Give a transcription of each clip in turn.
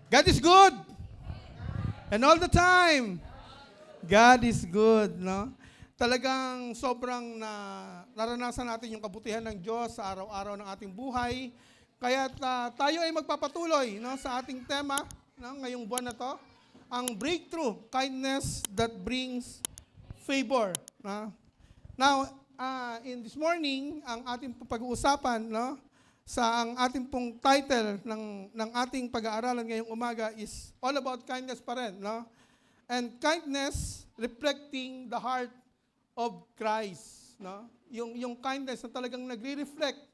God is good. And all the time, God is good, no? Talagang sobrang naranasan natin yung kabutihan ng Diyos sa araw-araw ng ating buhay. Kaya tayo ay magpapatuloy, no, sa ating tema, no, ngayong buwan na to, ang breakthrough, kindness that brings favor. No? Now, in this morning, ang ating pag-uusapan, no, ang ating pong title ng ating pag-aaralan ngayong umaga is all about kindness pa rin, no? And kindness reflecting the heart of Christ, no? Yung kindness na talagang nagre-reflect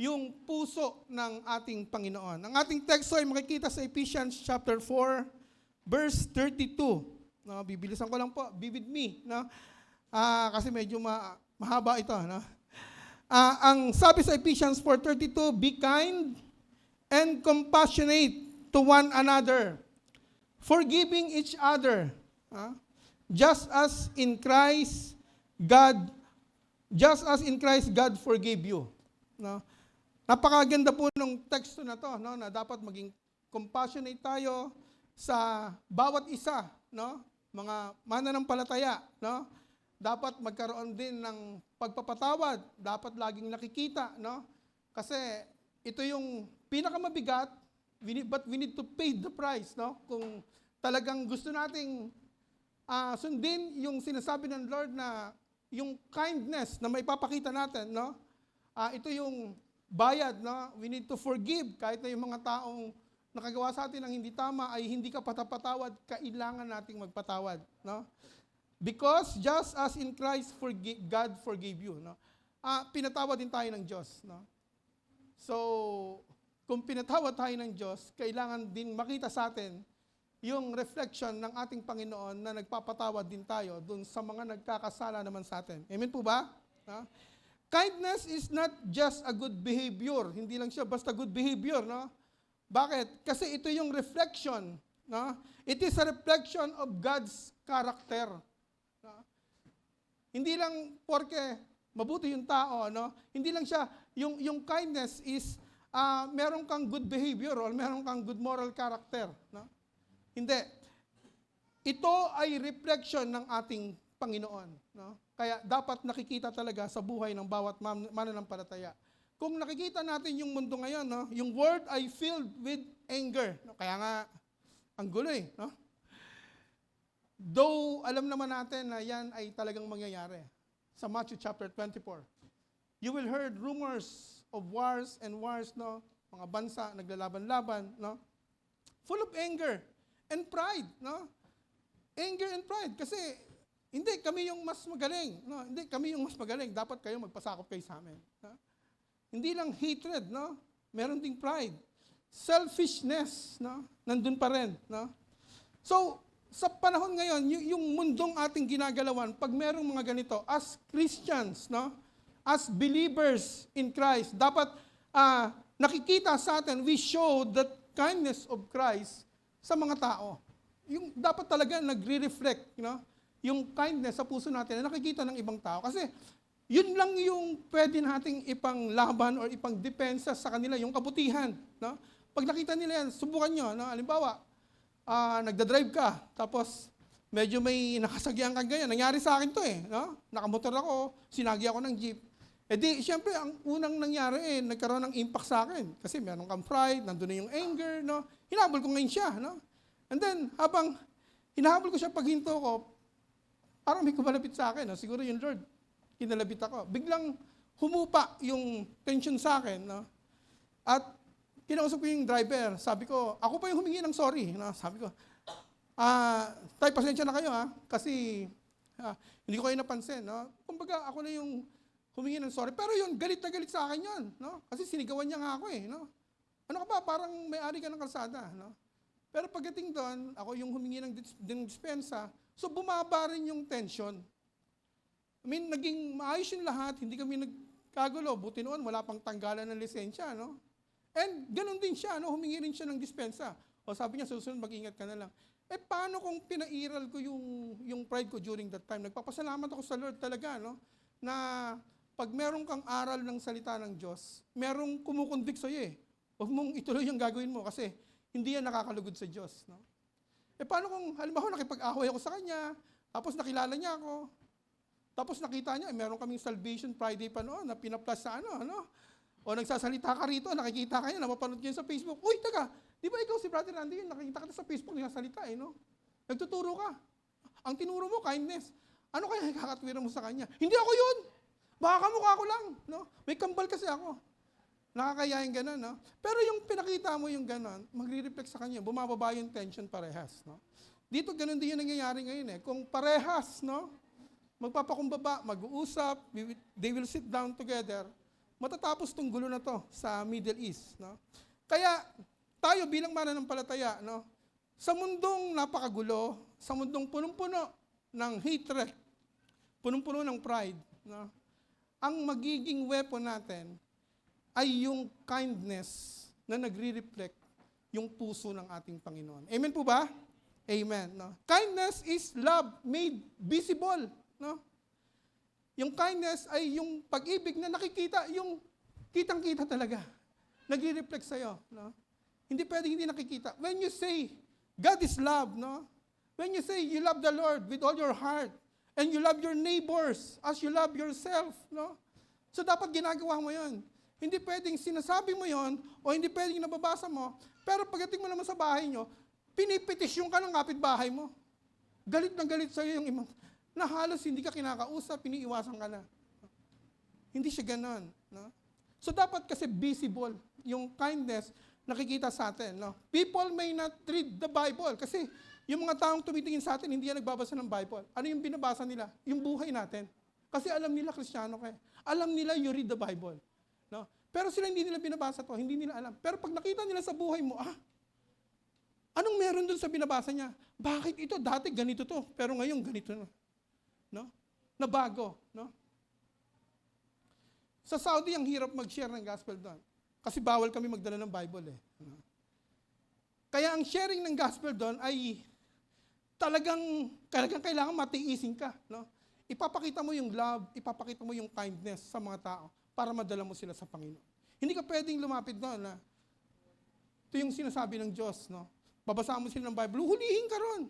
yung puso ng ating Panginoon. Ang ating teksto ay makikita sa Ephesians chapter 4, verse 32. No, bibilisan ko lang po, be with me, no? Kasi medyo mahaba ito, no? Ang sabi sa Ephesians 4:32, be kind and compassionate to one another, forgiving each other, just as in Christ God forgave you. No? Napakaganda po ng teksto na to, no, na dapat maging compassionate tayo sa bawat isa, no? Mga mananampalataya, no? Dapat magkaroon din ng pagpapatawad, dapat laging nakikita, no? Kasi ito yung pinakamabigat, but we need to pay the price, no? Kung talagang gusto nating sundin yung sinasabi ng Lord na yung kindness na maipapakita natin, no? Ito yung bayad, no? We need to forgive kahit na yung mga taong nakagawa sa atin ng hindi tama ay hindi ka patapatawad, kailangan nating magpatawad, no? Because just as in Christ God forgave you, no? Pinatawad din tayo ng Diyos, no? So, kung pinatawad tayo ng Diyos, kailangan din makita sa atin yung reflection ng ating Panginoon na nagpapatawad din tayo dun sa mga nagkakasala naman sa atin. Amen po ba? Kindness is not just a good behavior. Hindi lang siya basta good behavior, no? Bakit? Kasi ito yung reflection, no? It is a reflection of God's character. Hindi lang porke mabuti yung tao, no? Hindi lang siya, yung kindness is meron kang good behavior or meron kang good moral character, no? Hindi. Ito ay reflection ng ating Panginoon, no? Kaya dapat nakikita talaga sa buhay ng bawat mananampalataya. Kung nakikita natin yung mundo ngayon, no, yung world ay filled with anger, no? Kaya nga ang gulo eh, no? Though, alam naman natin na yan ay talagang mangyayari. Sa Matthew chapter 24, you will heard rumors of wars and wars, no? Mga bansa naglalaban-laban, no? Full of anger and pride, no? Anger and pride. Kasi, hindi, kami yung mas magaling. No? Hindi, kami yung mas magaling. Dapat kayo magpasakop kayo sa amin. No? Hindi lang hatred, no? Meron ding pride. Selfishness, no? Nandun pa rin, no? So, sa panahon ngayon, yung mundong ating ginagalawan, pag merong mga ganito, as Christians, no? As believers in Christ, dapat nakikita sa atin, we show the kindness of Christ sa mga tao. Yung dapat talaga nagre-reflect, you know, yung kindness sa puso natin na nakikita ng ibang tao. Kasi yun lang yung pwede nating ipanglaban or ipangdepensa sa kanila, yung kabutihan. No? Pag nakita nila yan, subukan nyo. No? Halimbawa, nagdadrive ka, tapos medyo may nakasagyan ka ganyan. Nangyari sa akin to eh. No? Nakamotor ako, sinagi ako ng jeep. E di, siyempre, ang unang nangyari nagkaroon ng impact sa akin. Kasi meron kang pride, nandun na yung anger, no? Hinabol ko ngayon siya, no? And then, habang hinahabol ko siya, paghinto ko, parang may kumalapit sa akin, no? Siguro yung Lord, kinalapit ako. Biglang humupa yung tension sa akin, no? At kinausap ko yung driver, sabi ko, ako pa yung humingi ng sorry, no? Sabi ko, tay, pasensya na kayo, kasi hindi ko kayo napansin, no? Kumbaga, ako na yung humingi ng sorry. Pero yun, galit na galit sa akin yun, no? Kasi sinigawan niya nga ako no? Ano ka ba, parang may-ari ka ng kalsada, no? Pero pagdating doon, ako yung humingi ng dispensa, so bumaba rin yung tension. I mean, naging maayos yung lahat, hindi kami nagkagulo. Buti noon, wala pang tanggalan ng lisensya, no? And ganun din siya, no? Humingi rin siya ng dispensa. O sabi niya, susunod, mag-ingat ka na lang. Paano kung pinairal ko yung pride ko during that time? Nagpapasalamat ako sa Lord talaga, no? Na pag meron kang aral ng salita ng Diyos, merong kumukonvict sa'yo eh. Huwag mong ituloy yung gagawin mo kasi hindi yan nakakalugod sa Diyos. No? Paano kung halimbawa nakipag-away ako sa kanya, tapos nakilala niya ako, tapos nakita niya, meron kaming Salvation Friday pa noon na pinaplas sa ano? O nagsasalita ka rito, nakikita ka niya, napapanood niya sa Facebook. Uy, taga, di ba ikaw si Brother Randy, nakikita ka sa Facebook, nagsasalita no? Nagtuturo ka. Ang tinuro mo, kindness. Ano kaya kakatwira mo sa kanya? Hindi ako yun! Baka kamukha ko lang. No? May kambal kasi ako. Nakakayain gano'n. No? Pero yung pinakita mo yung gano'n, magre-reflect sa kanya, bumababa yung tension parehas. No? Dito gano'n din yung nangyayari ngayon. Kung parehas, no? Magpapakumbaba, mag-uusap, they will sit down together, matatapos tong gulo na to sa Middle East. No? Kaya tayo bilang mananampalataya, no? Sa mundong napakagulo, sa mundong punong-puno ng hatred, punong-puno ng pride, no? Ang magiging weapon natin ay yung kindness na nagre-reflect yung puso ng ating Panginoon. Amen po ba? Amen. No? Kindness is love made visible. No? Yung kindness ay yung pag-ibig na nakikita, yung kitang-kita talaga. Nagre-reflect sa'yo. No? Hindi pwedeng hindi nakikita. When you say, God is love, no? When you say you love the Lord with all your heart, and you love your neighbors as you love yourself, no? So dapat ginagawa mo yon. Hindi pwedeng sinasabi mo yon o hindi pwedeng nababasa mo, pero pagdating mo naman sa bahay nyo, pinipetisyon ka ng kapitbahay mo. Galit na galit sa'yo yung imang, na halos hindi ka kinakausap, piniiwasan ka na. Hindi siya ganon. No? So dapat kasi visible yung kindness nakikita sa atin. No? People may not read the Bible kasi yung mga taong tumitingin sa atin, hindi yan nagbabasa ng Bible. Ano yung binabasa nila? Yung buhay natin. Kasi alam nila Kristiyano ka. Alam nila you read the Bible. No? Pero sila hindi nila binabasa to, hindi nila alam. Pero pag nakita nila sa buhay mo, anong meron dun sa binabasa niya? Bakit ito? Dati ganito to, pero ngayon ganito na. No? Nabago. No? Sa Saudi, ang hirap mag-share ng gospel doon. Kasi bawal kami magdala ng Bible. No? Kaya ang sharing ng gospel doon ay talagang kailangan matiisin ka. No? Ipapakita mo yung love, ipapakita mo yung kindness sa mga tao para madala mo sila sa Panginoon. Hindi ka pwedeng lumapit doon na ito yung sinasabi ng Diyos. No? Babasaan mo sila ng Bible, hulihin ka ron.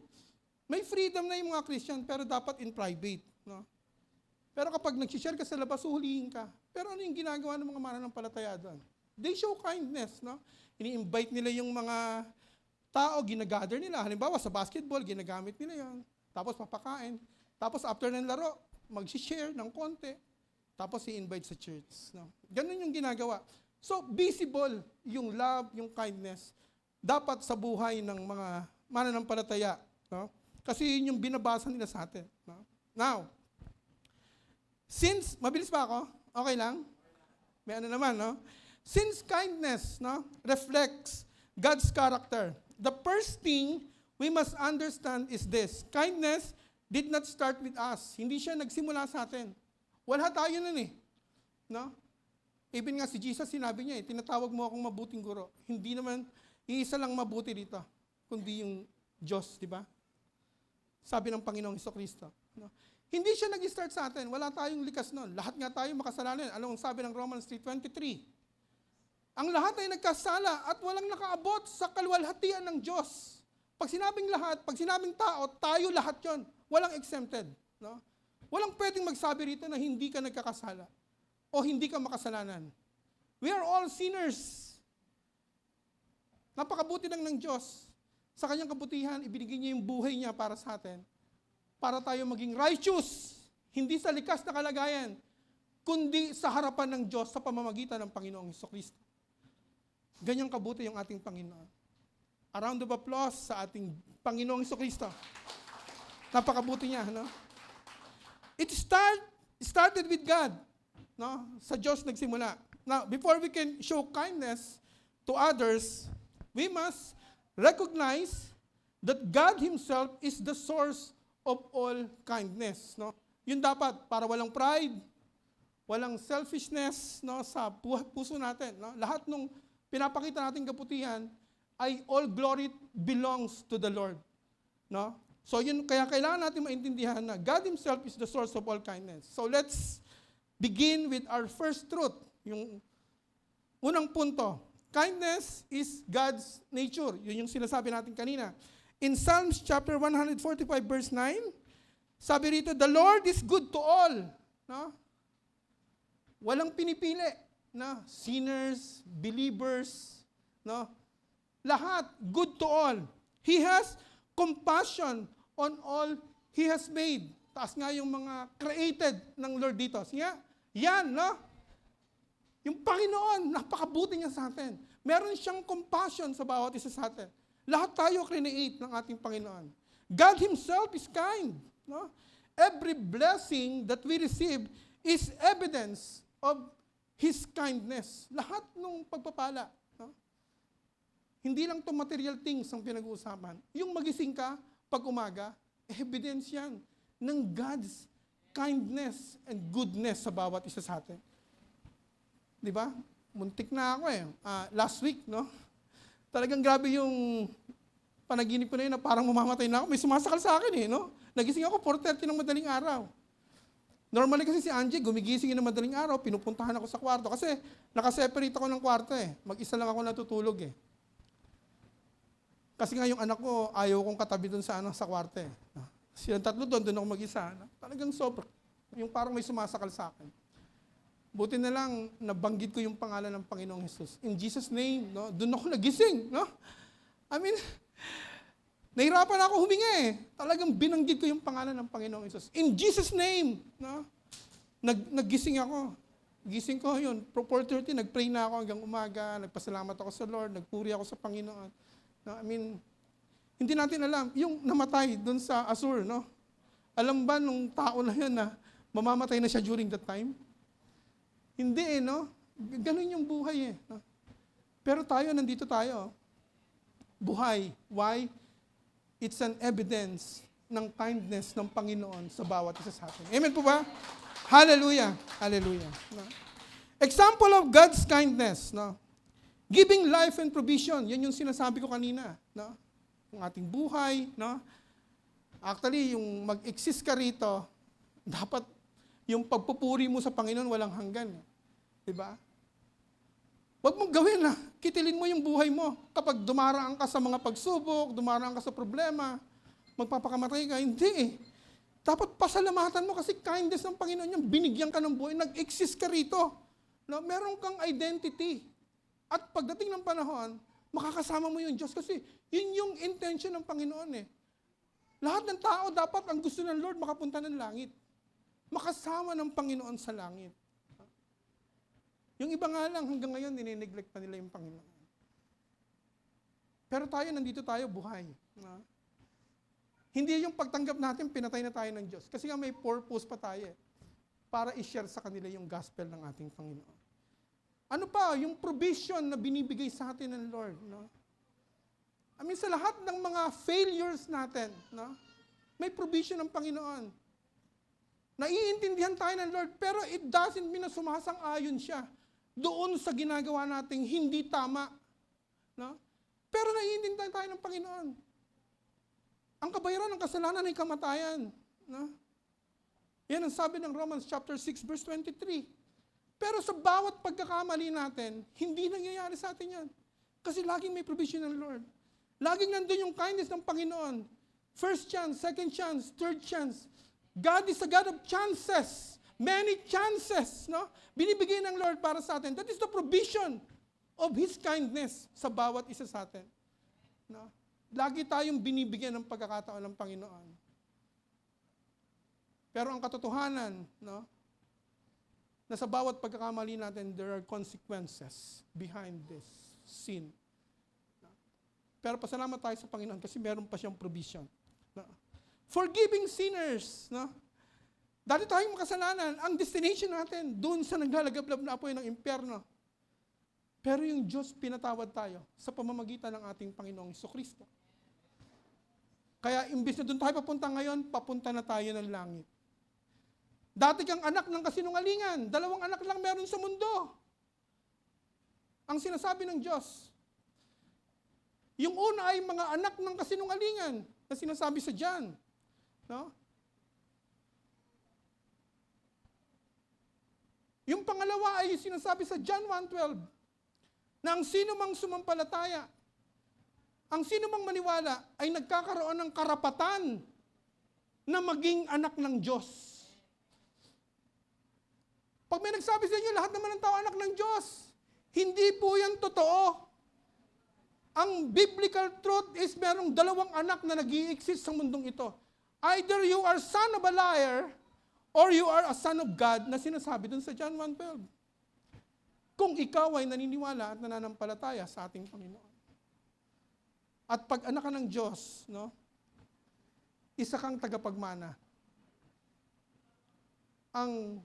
May freedom na yung mga Christian, pero dapat in private. No? Pero kapag nag-share ka sa labas, hulihin ka. Pero ano yung ginagawa ng mga mananampalataya doon? They show kindness. No? Ini-invite nila yung mga tao, ginagather nila. Halimbawa, sa basketball, ginagamit nila yon. Tapos papakain. Tapos after ng laro, mag-share ng konti. Tapos i-invite sa church. No? Ganun yung ginagawa. So, visible yung love, yung kindness, dapat sa buhay ng mga mananampalataya. No? Kasi yun yung binabasa nila sa atin. No? Now, since, mabilis pa ako? Okay lang? May ano naman, no? Since kindness, no, reflects God's character, the first thing we must understand is this. Kindness did not start with us. Hindi siya nagsimula sa atin. Wala tayo nun eh. No? Even nga si Jesus, sinabi niya tinatawag mo akong mabuting guro. Hindi naman, iisa lang mabuti dito, kundi yung Diyos, di ba? Sabi ng Panginoong Hesukristo. No? Hindi siya nag-start sa atin. Wala tayong likas nun. Lahat nga tayo makasalanan. Ano ang sabi ng Romans 3:23? Ang lahat ay nagkasala at walang nakaabot sa kaluwalhatian ng Diyos. Pag sinabing lahat, pag sinabing tao, tayo lahat yon. Walang exempted. No? Walang pwedeng magsabi rito na hindi ka nagkakasala o hindi ka makasalanan. We are all sinners. Napakabuti lang ng Diyos. Sa kanyang kabutihan, ibinigay niya yung buhay niya para sa atin. Para tayo maging righteous. Hindi sa likas na kalagayan, kundi sa harapan ng Diyos sa pamamagitan ng Panginoong Hesukristo. Ganyang kabuti yung ating Panginoon. A round of applause sa ating Panginoong Hesukristo. Napakabuti niya, no? It started with God. No? Sa Diyos nagsimula. Now, before we can show kindness to others, we must recognize that God Himself is the source of all kindness. No? Yun dapat, para walang pride, walang selfishness, no, sa puso natin. No? Lahat nung pinapakita nating kabutihan ay all glory belongs to the Lord. No? So yun, kaya kailangan natin maintindihan na God Himself is the source of all kindness. So let's begin with our first truth. Yung unang punto, Kindness is God's nature. Yun yung sinasabi natin kanina. In Psalms chapter 145 verse 9, sabi rito, the Lord is good to all. No? Walang pinipili. No? Sinners, believers, no? Lahat, good to all. He has compassion on all He has made. Taas nga yung mga created ng Lord dito. Sige, yan, no? Yung Panginoon, napakabuti niya sa atin. Meron siyang compassion sa bawat isa sa atin. Lahat tayo create ng ating Panginoon. God Himself is kind. No? Every blessing that we receive is evidence of His kindness. Lahat ng pagpapala. No? Hindi lang to material things ang pinag-uusapan. Yung magising ka pag umaga, evidence yan ng God's kindness and goodness sa bawat isa sa atin. Di ba? Muntik na ako eh. Last week, no? Talagang grabe yung panaginip ko na yun na parang mamamatay na ako. May sumasakal sa akin eh, no? Nagising ako 4:30 ng madaling araw. Normally kasi si Angie, gumigising ng madaling araw, pinupuntahan ako sa kwarto. Kasi nakaseparate ako ng kwarto eh. Mag-isa lang ako natutulog eh. Kasi nga yung anak ko, ayaw kong katabi doon sa kwarto eh. Silang tatlo doon ako mag-isa. Talagang sobra. Yung parang may sumasakal sa akin. Buti na lang, nabanggit ko yung pangalan ng Panginoong Jesus. In Jesus' name, no? Doon ako nagising. No? I mean, nahirapan ako huminga eh. Talagang binanggit ko yung pangalan ng Panginoong Jesus. In Jesus' name, no? Naggising ako. Gising ko yun. 4:30, nag-pray na ako hanggang umaga. Nagpasalamat ako sa Lord. Nagpuri ako sa Panginoon. No? I mean, hindi natin alam. Yung namatay doon sa Asur, no? Alam ba nung tao na yun na mamamatay na siya during that time? Hindi eh, no? Ganun yung buhay eh. No? Pero tayo, nandito tayo. Buhay. Why? It's an evidence ng kindness ng Panginoon sa bawat isa sa atin. Amen po ba? Hallelujah. Hallelujah. No? Example of God's kindness. No? Giving life and provision. Yan yung sinasabi ko kanina. No? Yung ating buhay. No? Actually, yung mag-exist ka rito, dapat yung pagpupuri mo sa Panginoon walang hanggan. Diba? Huwag mong gawin na. Kitilin mo yung buhay mo. Kapag dumaraan ka sa mga pagsubok, dumaraan ka sa problema, magpapakamatay ka, hindi eh. Dapat pasalamatan mo kasi kindness ng Panginoon yan. Binigyan ka ng buhay, nag-exist ka rito. No? Meron kang identity. At pagdating ng panahon, makakasama mo yung Diyos kasi yun yung intention ng Panginoon eh. Lahat ng tao dapat ang gusto ng Lord makapunta ng langit. Makasama ng Panginoon sa langit. Yung iba nga lang, hanggang ngayon, ninineglect pa nila yung Panginoon. Pero tayo, nandito tayo, buhay. No? Hindi yung pagtanggap natin, pinatay na tayo ng Diyos. Kasi nga may purpose pa tayo para i-share sa kanila yung gospel ng ating Panginoon. Ano pa? Yung provision na binibigay sa atin ng Lord. No? I mean, sa lahat ng mga failures natin, no? May provision ng Panginoon. Naiintindihan tayo ng Lord, pero it doesn't mean na sumasang-ayon siya doon sa ginagawa nating hindi tama. No? Pero naiintindihan tayo ng Panginoon. Ang kabayaran ng kasalanan ay kamatayan. No? Yan ang sabi ng Romans chapter 6 verse 23. Pero sa bawat pagkakamali natin, hindi nangyayari sa atin yan. Kasi laging may provision ng Lord. Laging nandun yung kindness ng Panginoon. First chance, second chance, third chance. God is a God of chances. Many chances. No? Binibigay ng Lord para sa atin. That is the provision of His kindness sa bawat isa sa atin. No? Lagi tayong binibigyan ng pagkakataon ng Panginoon. Pero ang katotohanan, no? Na sa bawat pagkakamali natin, there are consequences behind this sin. No? Pero pasalamat tayo sa Panginoon kasi meron pa siyang provision. No? Forgiving sinners. No? Dati tayong makasalanan, ang destination natin, doon sa naglalagablab na apoy ng impyerno. Pero yung Diyos pinatawad tayo sa pamamagitan ng ating Panginoong Jesucristo. Kaya imbis na doon tayo papunta ngayon, papunta na tayo ng langit. Dati kang anak ng kasinungalingan, 2 anak lang meron sa mundo. Ang sinasabi ng Diyos. Yung una ay mga anak ng kasinungalingan na sinasabi sa John. No? Yung pangalawa ay sinasabi sa John 1:12. na ang sino mang sumampalataya, ang sino mang maniwala ay nagkakaroon ng karapatan na maging anak ng Diyos. Pag may nagsabi sa inyo, lahat naman ng tao anak ng Diyos, hindi po yan totoo. Ang biblical truth is merong dalawang anak na nag-i-exist sa mundong ito. Either you are son of a liar or you are a son of God na sinasabi dun sa John 1:12. Kung ikaw ay naniniwala at nananampalataya sa ating Panginoon. At pag anak ka ng Diyos, no, isa kang tagapagmana. Ang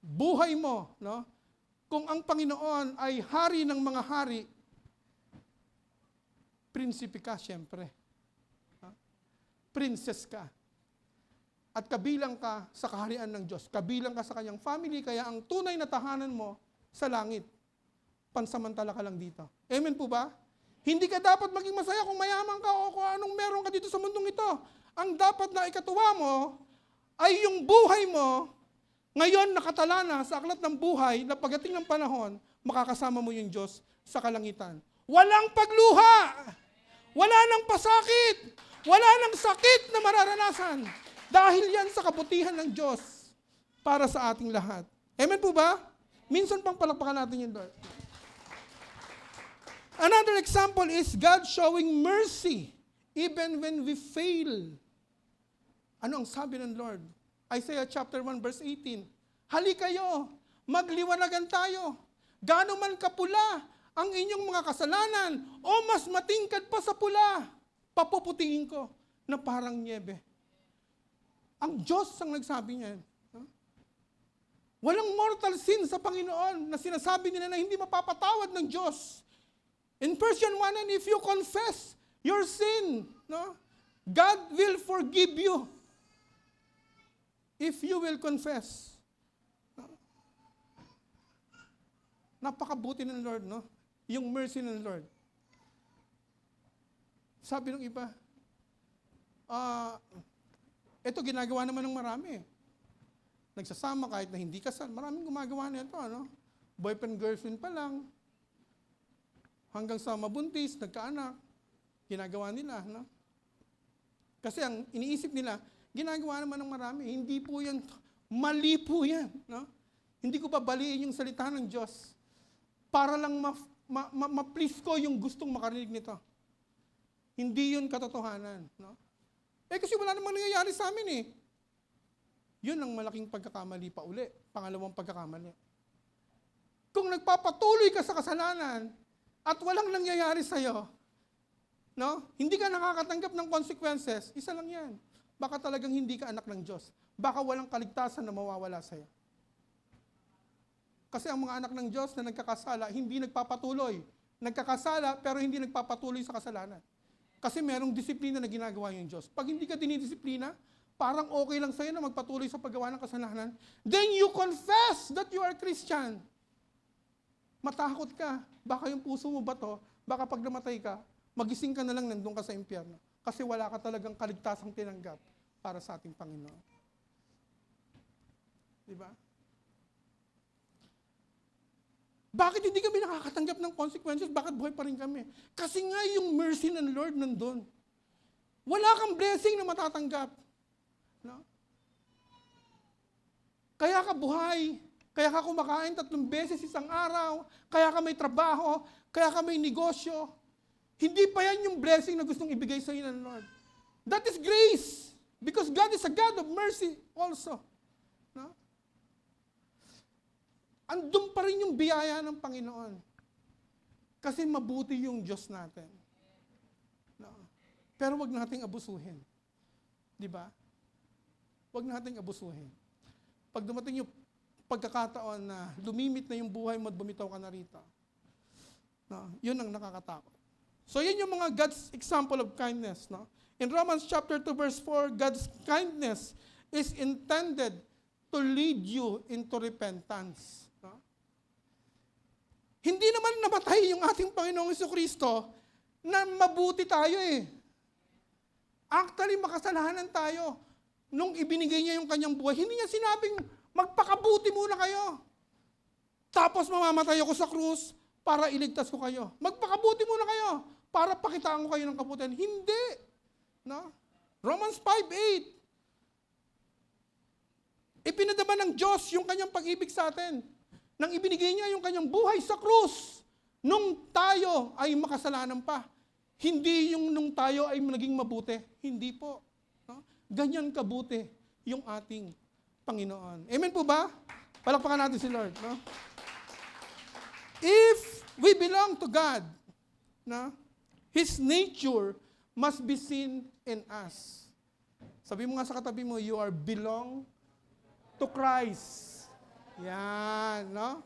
buhay mo, no, kung ang Panginoon ay hari ng mga hari, prinsipe ka, siyempre. Princess ka. At kabilang ka sa kaharian ng Diyos. Kabilang ka sa kanyang family, kaya ang tunay na tahanan mo sa langit. Pansamantala ka lang dito. Amen po ba? Hindi ka dapat maging masaya kung mayaman ka o kung anong meron ka dito sa mundong ito. Ang dapat na ikatuwa mo ay yung buhay mo, ngayon nakatala na sa aklat ng buhay na pagdating ng panahon, makakasama mo yung Diyos sa kalangitan. Walang pagluha! Wala nang pasakit! Wala nang sakit na mararanasan. Dahil yan sa kabutihan ng Diyos para sa ating lahat. Amen po ba? Minsan pang palakpakan natin yung Lord. Another example is God showing mercy even when we fail. Ano ang sabi ng Lord? Isaiah chapter 1 verse 18. Halika kayo, magliwanagan tayo. Gaano man kapula ang inyong mga kasalanan o mas matingkad pa sa pula, papuputingin ko na parang niebe. Ang Diyos ang nagsabi niyan. Walang mortal sin sa Panginoon na sinasabi nila na hindi mapapatawad ng Diyos. In 1 John 1, if you confess your sin, no, God will forgive you. If you will confess. No? Napakabuti ng Lord, no? Yung mercy ng Lord. Sabi ng iba, ito ginagawa naman ng marami. Nagsasama kahit na hindi kasal. Maraming gumagawa nito, ano? Boyfriend, girlfriend pa lang. Hanggang sa mabuntis, nagkaanak. Ginagawa nila, no? Kasi ang iniisip nila, ginagawa naman ng marami. Hindi po yan, mali po yan, no? Hindi ko babaliin yung salita ng Diyos para lang ma-please ko yung gustong makarinig nito. Hindi yun katotohanan, no? Kasi wala namang nangyayari sa amin eh. Yun ang malaking pagkakamali pa uli. Pangalawang pagkakamali. Kung nagpapatuloy ka sa kasalanan at walang nangyayari sa'yo, no? Hindi ka nakakatanggap ng consequences, isa lang yan. Baka talagang hindi ka anak ng Diyos. Baka walang kaligtasan na mawawala sa'yo. Kasi ang mga anak ng Diyos na nagkakasala, hindi nagpapatuloy. Nagkakasala pero hindi nagpapatuloy sa kasalanan. Kasi merong disiplina na ginagawa yung Diyos. Pag hindi ka dinidisiplina, parang okay lang sa'yo na magpatuloy sa paggawa ng kasalanan, then you confess that you are Christian. Matakot ka. Baka yung puso mo ba to, baka pag namatay ka, magising ka na lang nandun ka sa impyerno. Kasi wala ka talagang kaligtasang tinanggap para sa ating Panginoon. Diba? Bakit hindi kami nakakatanggap ng consequences? Bakit buhay pa rin kami? Kasi nga yung mercy ng Lord nandun. Wala kang blessing na matatanggap. No? Kaya ka buhay, kaya ka kumakain 3 beses isang araw, kaya ka may trabaho, kaya ka may negosyo. Hindi pa yan yung blessing na gustong ibigay sa iyo ng Lord. That is grace. Because God is a God of mercy also. No? Andun pa rin yung biyaya ng Panginoon. Kasi mabuti yung Diyos natin. No? Pero wag nating abusuhin. Di ba? Wag nating abusuhin. Pag dumating yung pagkakataon na lumimit na yung buhay mo at bumitaw ka na rito, no? Yun ang nakakatakot. So yan yung mga God's example of kindness. No? In Romans chapter 2 verse 4, God's kindness is intended to lead you into repentance. No? Hindi naman namatay yung ating Panginoong Jesucristo na mabuti tayo eh. Actually, makasalanan tayo. Nung ibinigay niya yung kanyang buhay, hindi niya sinabing, magpakabuti muna kayo. Tapos mamamatay ako sa krus para iligtas ko kayo. Magpakabuti muna kayo para pakitaan ko kayo ng kabutihan. Hindi. No? Romans 5:8. Ipinadama ng Diyos yung kanyang pag-ibig sa atin. Nang ibinigay niya yung kanyang buhay sa krus, nung tayo ay makasalanan pa. Hindi yung nung tayo ay naging mabuti. Hindi po. No? Ganyan kabuti yung ating Panginoon. Amen po ba? Palakpakan natin si Lord. No? If we belong to God, no, His nature must be seen in us. Sabi mo nga sa katabi mo, you are belong to Christ. Yan, no?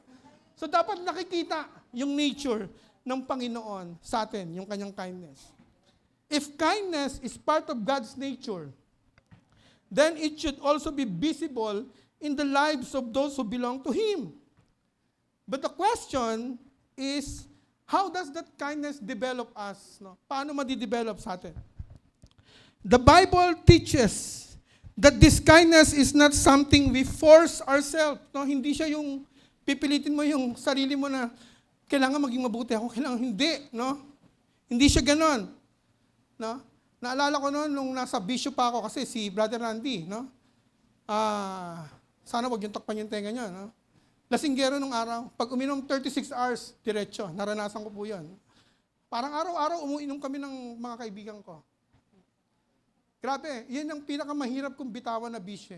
So dapat nakikita yung nature ng Panginoon sa atin, yung kanyang kindness. If kindness is part of God's nature, then it should also be visible in the lives of those who belong to Him. But the question is, how does that kindness develop us? No? Paano madidevelop sa atin? The Bible teaches that this kindness is not something we force ourselves. No? Hindi siya yung pipilitin mo yung sarili mo na kailangan maging mabuti ako, kailangan hindi. No? Hindi siya ganon. No? Naalala ko noon nung nasa bisyo pa ako kasi si Brother Randy. No? Sana wag yung takpan yung tenga niya. No? Lasinggero nung araw. Pag uminom 36 hours, diretso. Naranasan ko po yun. Parang araw-araw umuinom kami ng mga kaibigan ko. Grabe, yun ang pinakamahirap kong bitawan na bisyo.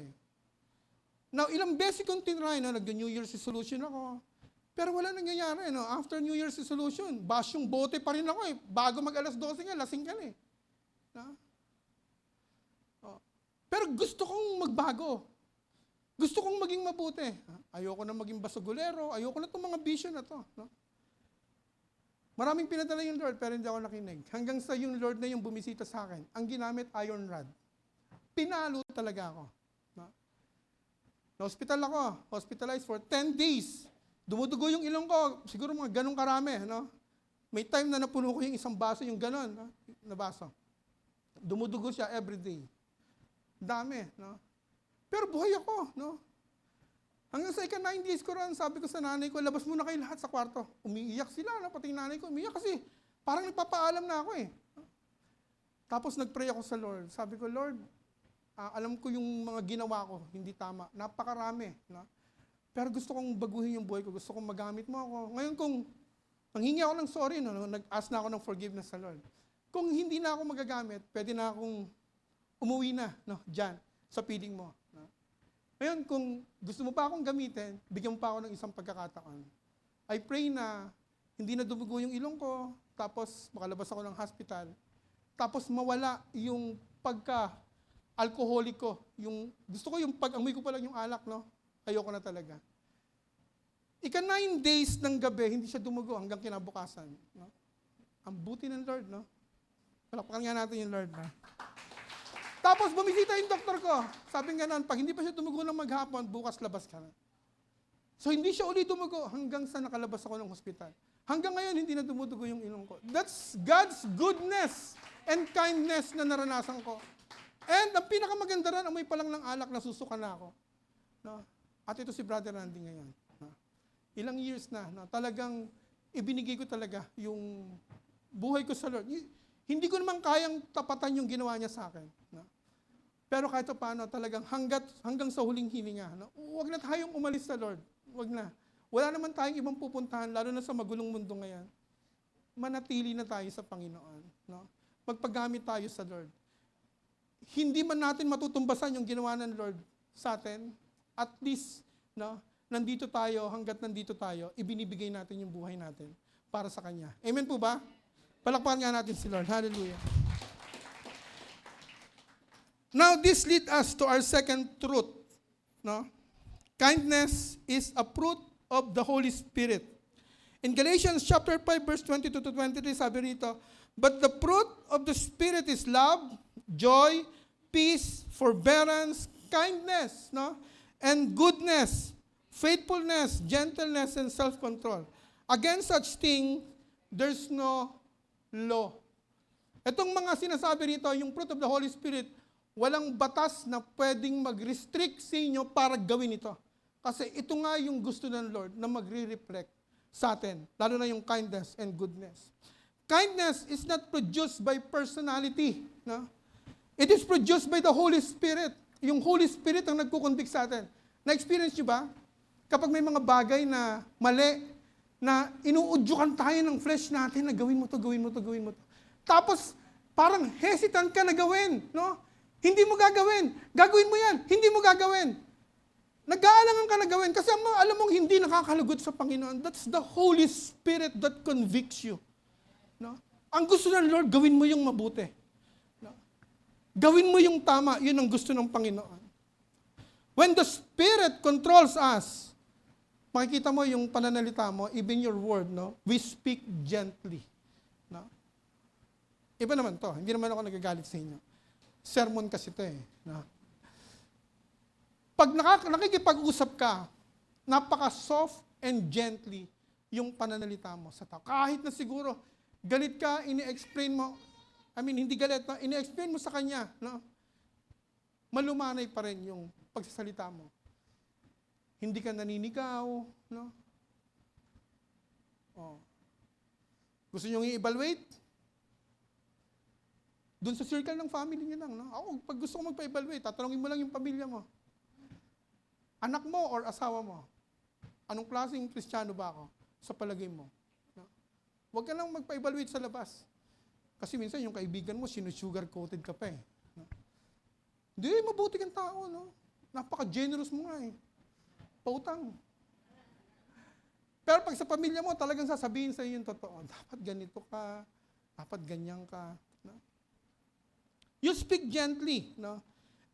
Now, ilang beses kong tinry, no? Nag-New Year's resolution ako. Pero wala nangyayari. No? After New Year's resolution, basyong bote pa rin ako. Bago mag-alas 12 nga, lasing ka na . No? Oh. Pero gusto kong magbago. Gusto kong maging mabuti. Ayoko na maging basagulero. Ayoko na itong mga bisyo na to. No? Maraming pinadala yung Lord, pero hindi ako nakinig. Hanggang sa yung Lord na yung bumisita sa akin, ang ginamit iron rod. Pinalo talaga ako. No? Na-hospital ako. Hospitalized for 10 days. Dumudugo yung ilong ko. Siguro mga ganong karami. No? May time na napuno ko yung isang baso, yung ganon. No? Na baso. Dumudugo siya every day. Dami. No? Pero buhay ako, no? Hanggang sa ika-9 days ko rin, sabi ko sa nanay ko, labas muna kayo lahat sa kwarto. Umiiyak sila, no? Pati yung nanay ko, umiiyak kasi parang nagpapaalam na ako . Tapos nag-pray ako sa Lord. Sabi ko, Lord, alam ko yung mga ginawa ko, hindi tama. Napakarami, no? Pero gusto kong baguhin yung buhay ko, gusto kong magamit mo ako. Ngayon kung nanghingi ako ng sorry, no? Nag-ask na ako ng forgiveness sa Lord. Kung hindi na ako magagamit, pwede na akong umuwi na, no? Diyan, sa piling mo. Ngayon, kung gusto mo pa akong gamitin, bigyan mo pa ako ng isang pagkakataon. I pray na hindi na dumugo yung ilong ko, tapos makalabas ako ng hospital, tapos mawala yung pagka-alcoholic ko. Gusto ko yung pag-amoy ko pa lang yung alak, no? Ayoko na talaga. Ika-9 days ng gabi, hindi siya dumugo hanggang kinabukasan. No? Ang buti ng Lord, no? Palakpakan nga natin yung Lord, no? Tapos bumisita yung doktor ko. Sabi nga nun, pag hindi pa siya tumugo ng maghapon, bukas labas ka na. So hindi siya ulit tumugo hanggang sa nakalabas ako ng hospital. Hanggang ngayon, hindi na dumudugo yung ilong ko. That's God's goodness and kindness na naranasan ko. And ang pinakamaganda rin, amoy pa lang ng alak, nasusuka na ako. No? At ito si Brother Randy ngayon. No? Ilang years na, no? Talagang ibinigay ko talaga yung buhay ko sa Lord. Hindi ko naman kayang tapatan yung ginawa niya sa akin. No? Pero kahit paano, talagang hanggang sa huling hininga, no? Huwag na tayong umalis sa Lord. Huwag na. Wala naman tayong ibang pupuntahan, lalo na sa magulong mundo ngayon. Manatili na tayo sa Panginoon. No? Magpagamit tayo sa Lord. Hindi man natin matutumbasan yung ginawa ng Lord sa atin, at least, no, nandito tayo, hanggat nandito tayo, ibinibigay natin yung buhay natin para sa Kanya. Amen po ba? Palakpakan nga natin si Lord. Hallelujah. Now, this leads us to our second truth. No? Kindness is a fruit of the Holy Spirit. In Galatians chapter 5, verse 22 to 23, sabi rito, but the fruit of the Spirit is love, joy, peace, forbearance, kindness, no? And goodness, faithfulness, gentleness, and self-control. Against such thing, there's no law. Itong mga sinasabi rito, yung fruit of the Holy Spirit, walang batas na pwedeng mag-restrict sa inyo para gawin ito. Kasi ito nga yung gusto ng Lord na magre-reflect sa atin, lalo na yung kindness and goodness. Kindness is not produced by personality. No? It is produced by the Holy Spirit. Yung Holy Spirit ang nagkukonvict sa atin. Na-experience nyo ba? Kapag may mga bagay na mali, na inuudyukan tayo ng flesh natin na gawin mo to, gawin mo to, gawin mo to. Tapos, parang hesitant ka na gawin. No? Hindi mo gagawin. Gagawin mo yan. Hindi mo gagawin. Nag-aalangan ka na gawin kasi alam mong hindi nakakalagot sa Panginoon. That's the Holy Spirit that convicts you. No? Ang gusto ng Lord, gawin mo yung mabuti. No? Gawin mo yung tama, yun ang gusto ng Panginoon. When the Spirit controls us, makikita mo yung pananalita mo, even your word, no? We speak gently. No? Iba naman to, hindi naman ako nagagalit sa inyo. Sermon kasi ito eh. No? Pag nakikipag-usap ka, napaka-soft and gently yung pananalita mo sa tao. Kahit na siguro, galit ka, ini-explain mo, hindi galit, no? Ini-explain mo sa kanya, no? Malumanay pa rin yung pagsasalita mo. Hindi ka naninigaw, no? Oh. Gusto nyo i-evaluate? Doon sa circle ng family niyo lang, no? Ako, pag gusto ko magpa-evaluate, tatanungin mo lang yung pamilya mo. Anak mo or asawa mo? Anong klaseng Kristiyano ba ako? Sa palagay mo. No? Huwag ka lang magpa-evaluate sa labas. Kasi minsan yung kaibigan mo, sinusugar-coated ka pa eh. No? Hindi, mabuti kang tao, no? Napaka-generous mo nga eh. Pautang. Pero pag sa pamilya mo, talagang sasabihin sa iyo yung totoo. Dapat ganito ka, dapat ganyan ka. No? You speak gently. No?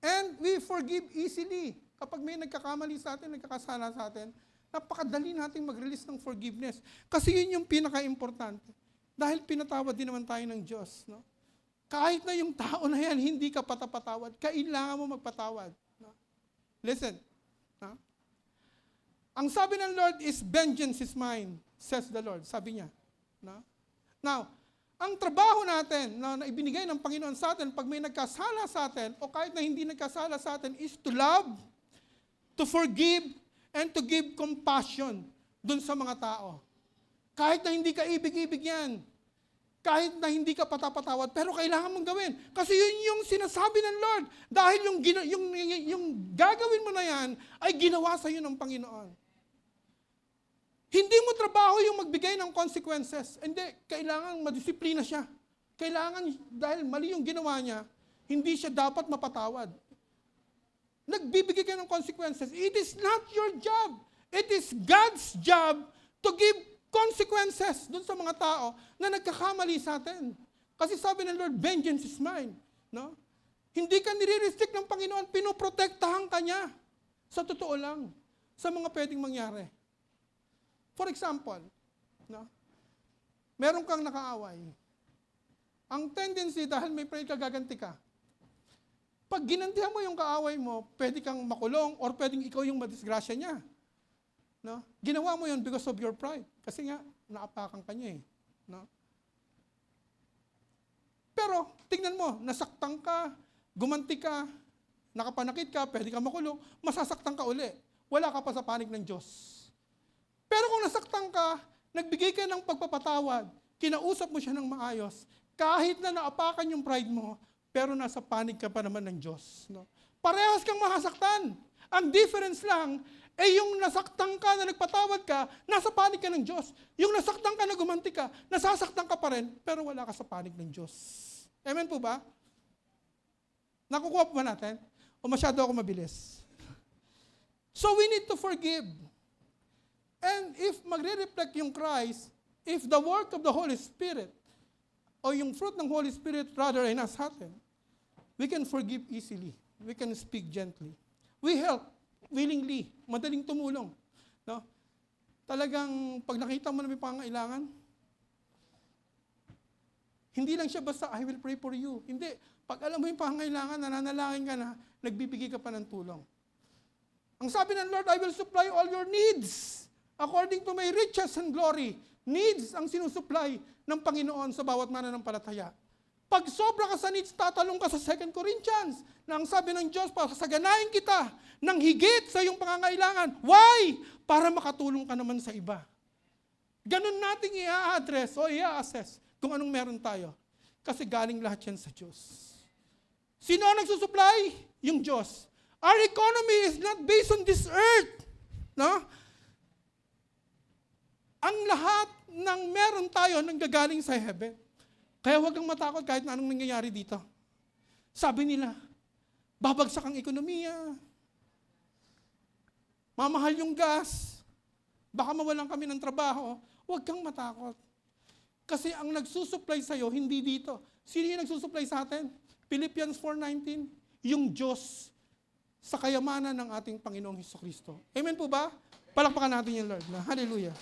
And we forgive easily. Kapag may nagkakamali sa atin, nagkakasala sa atin, napakadali nating mag-release ng forgiveness. Kasi yun yung pinaka-importante. Dahil pinatawad din naman tayo ng Diyos. No? Kahit na yung tao na yan, hindi ka patapatawad, kailangan mo magpatawad. No? Listen. No? Ang sabi ng Lord is, vengeance is mine, says the Lord. Sabi niya. No? Now, ang trabaho natin na ibinigay ng Panginoon sa atin, pag may nagkasala sa atin, o kahit na hindi nagkasala sa atin, is to love, to forgive, and to give compassion dun sa mga tao. Kahit na hindi ka ibig-ibig yan. Kahit na hindi ka patapatawad, pero kailangan mong gawin. Kasi yun yung sinasabi ng Lord. Dahil yung gagawin mo na yan, ay ginawa sa iyo ng Panginoon. Hindi mo trabaho yung magbigay ng consequences. Hindi, kailangan madisiplina siya. Kailangan, dahil mali yung ginawa niya, hindi siya dapat mapatawad. Nagbibigay ka ng consequences. It is not your job. It is God's job to give consequences dun sa mga tao na nagkakamali sa atin. Kasi sabi ng Lord, vengeance is mine. No? Hindi ka nire-restrict ng Panginoon, pinoprotektahan ka niya. Sa totoo lang, sa mga pwedeng mangyari. For example, no? Meron kang nakaaway. Ang tendency, dahil may pride ka, gaganti ka. Pag ginantihan mo yung kaaway mo, pwede kang makulong or pwedeng ikaw yung madisgrasya niya. No? Ginawa mo yun because of your pride. Kasi nga, naapakan ka niya eh. No? Pero, tingnan mo, nasaktan ka, gumanti ka, nakapanakit ka, pwede ka makulong, masasaktan ka uli. Wala ka pa sa panig ng Diyos. Pero kung nasaktan ka, nagbigay ka ng pagpapatawad, kinausap mo siya ng maayos, kahit na naapakan yung pride mo, pero nasa panig ka pa naman ng Diyos. No? Parehas kang masasaktan. Ang difference lang, yung nasaktan ka na nagpatawad ka, nasa panig ka ng Diyos. Yung nasaktan ka na gumanti ka, nasasaktan ka pa rin, pero wala ka sa panig ng Diyos. Amen po ba? Nakukuha po ba natin? O masyado ako mabilis? So we need to forgive. And if magre-reflect yung Christ, if the work of the Holy Spirit, o yung fruit ng Holy Spirit rather ay nasa atin, we can forgive easily. We can speak gently. We help willingly, madaling tumulong. No? Talagang pag nakita mo na may pangailangan, hindi lang siya basta, I will pray for you. Hindi. Pag alam mo yung pangailangan, nananalangin ka na, nagbibigay ka pa ng tulong. Ang sabi ng Lord, I will supply all your needs according to my riches and glory. Needs ang sinusupply ng Panginoon sa bawat mananampalataya. Pag sobra ka sa needs, tatalong ka sa 2 Corinthians na ang sabi ng Diyos, pasasaganahin kita ng higit sa iyong pangangailangan. Why? Para makatulong ka naman sa iba. Ganun nating i-address o i-assess kung anong meron tayo. Kasi galing lahat yan sa Diyos. Sino ang nagsusupply? Yung Diyos. Our economy is not based on this earth. No? Ang lahat ng meron tayo nanggagaling sa heaven. Kaya huwag kang matakot kahit na anong nangyayari dito. Sabi nila, babagsak ang ekonomiya. Mamahal yung gas. Baka mawalan kami ng trabaho. Huwag kang matakot. Kasi ang nagsusupply sa'yo, hindi dito. Sino yung nagsusupply sa atin? Philippians 4:19, yung Diyos sa kayamanan ng ating Panginoong Hesukristo. Amen po ba? Palakpakan natin yung Lord. Hallelujah.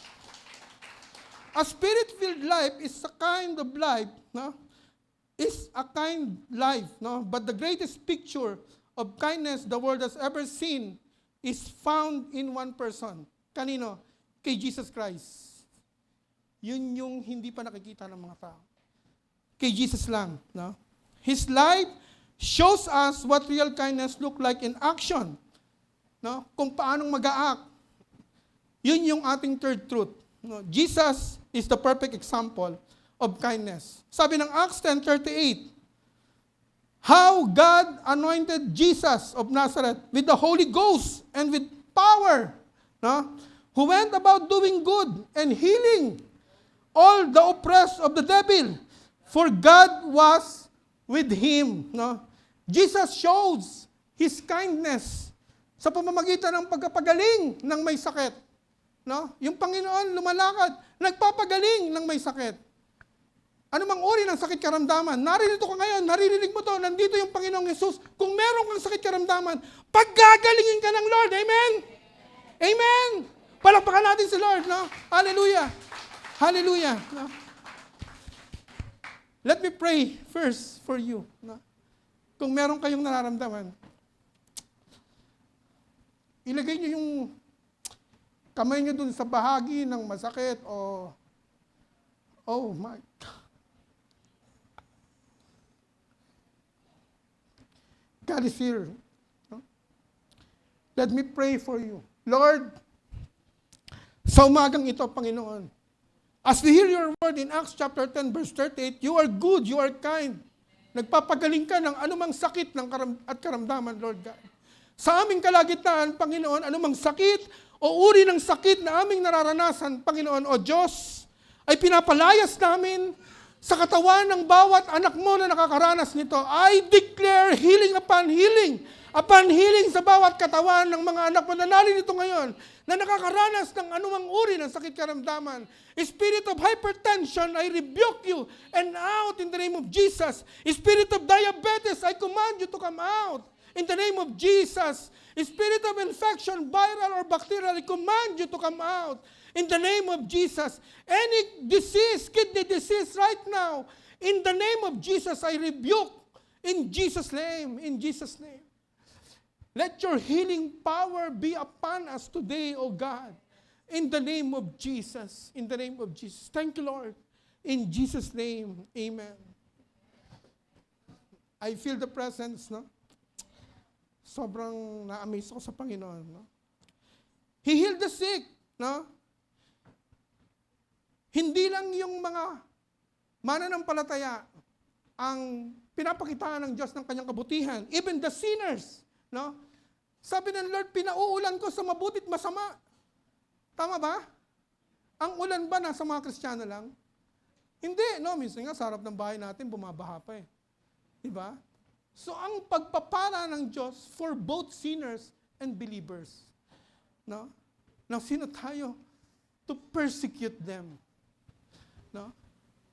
A spirit-filled life is a kind of life, no? Is a kind life, no? But the greatest picture of kindness the world has ever seen is found in one person. Kanino? Kay Jesus Christ. Yun yung hindi pa nakikita ng mga tao. Kay Jesus lang, no? His life shows us what real kindness look like in action. No? Kung paanong mag-a-act. Yun yung ating third truth. No? Jesus is the perfect example of kindness. Sabi ng Acts 10:38, how God anointed Jesus of Nazareth with the Holy Ghost and with power, no? Who went about doing good and healing all the oppressed of the devil, for God was with him. No? Jesus shows His kindness sa pamamagitan ng pagpapagaling ng may sakit. No? Yung Panginoon lumalakad, nagpapagaling ng may sakit. Ano mang uri ng sakit karamdaman, naririto ka ngayon, naririnig mo to, nandito yung Panginoong Jesus. Kung meron kang sakit karamdaman, paggagalingin ka ng Lord. Amen? Amen! Palakpakan natin si Lord. No? Hallelujah! Hallelujah! No? Let me pray first for you. No? Kung meron kayong nararamdaman, ilagay niyo yung kamay niyo dun sa bahagi ng masakit o oh my God. God is here. No? Let me pray for you. Lord, sa umagang ito, Panginoon, as we hear your word in Acts chapter 10, verse 38, you are good, you are kind. Nagpapagaling ka ng anumang sakit at karamdaman, Lord God. Sa aming kalagitnaan, Panginoon, anumang sakit o uri ng sakit na aming nararanasan, Panginoon, o Diyos, ay pinapalayas namin sa katawan ng bawat anak mo na nakakaranas nito. I declare healing upon healing sa bawat katawan ng mga anak mo na narinito ngayon, na nakakaranas ng anumang uri ng sakit karamdaman. Spirit of hypertension, I rebuke you and out in the name of Jesus. Spirit of diabetes, I command you to come out in the name of Jesus. Spirit of infection, viral or bacterial, I command you to come out in the name of Jesus. Any disease, kidney disease right now, in the name of Jesus, I rebuke in Jesus' name, in Jesus' name. Let your healing power be upon us today, O God. In the name of Jesus. In the name of Jesus. Thank you, Lord. In Jesus' name, amen. I feel the presence, no? Sobrang na-amaze ako sa Panginoon, no? He healed the sick, no? Hindi lang yung mga mananampalataya ang pinapakitaan ng Diyos ng kanyang kabutihan. Even the sinners, no? Sabi ng Lord, pinauulan ko sa mabutit masama. Tama ba? Ang ulan ba nasa mga Kristiyano lang? Hindi, no? Minsan nga, sa harap ng bahay natin, bumabaha pa eh. Diba? So, ang pagpapala ng Diyos for both sinners and believers. No? Now, sino tayo? To persecute them. No?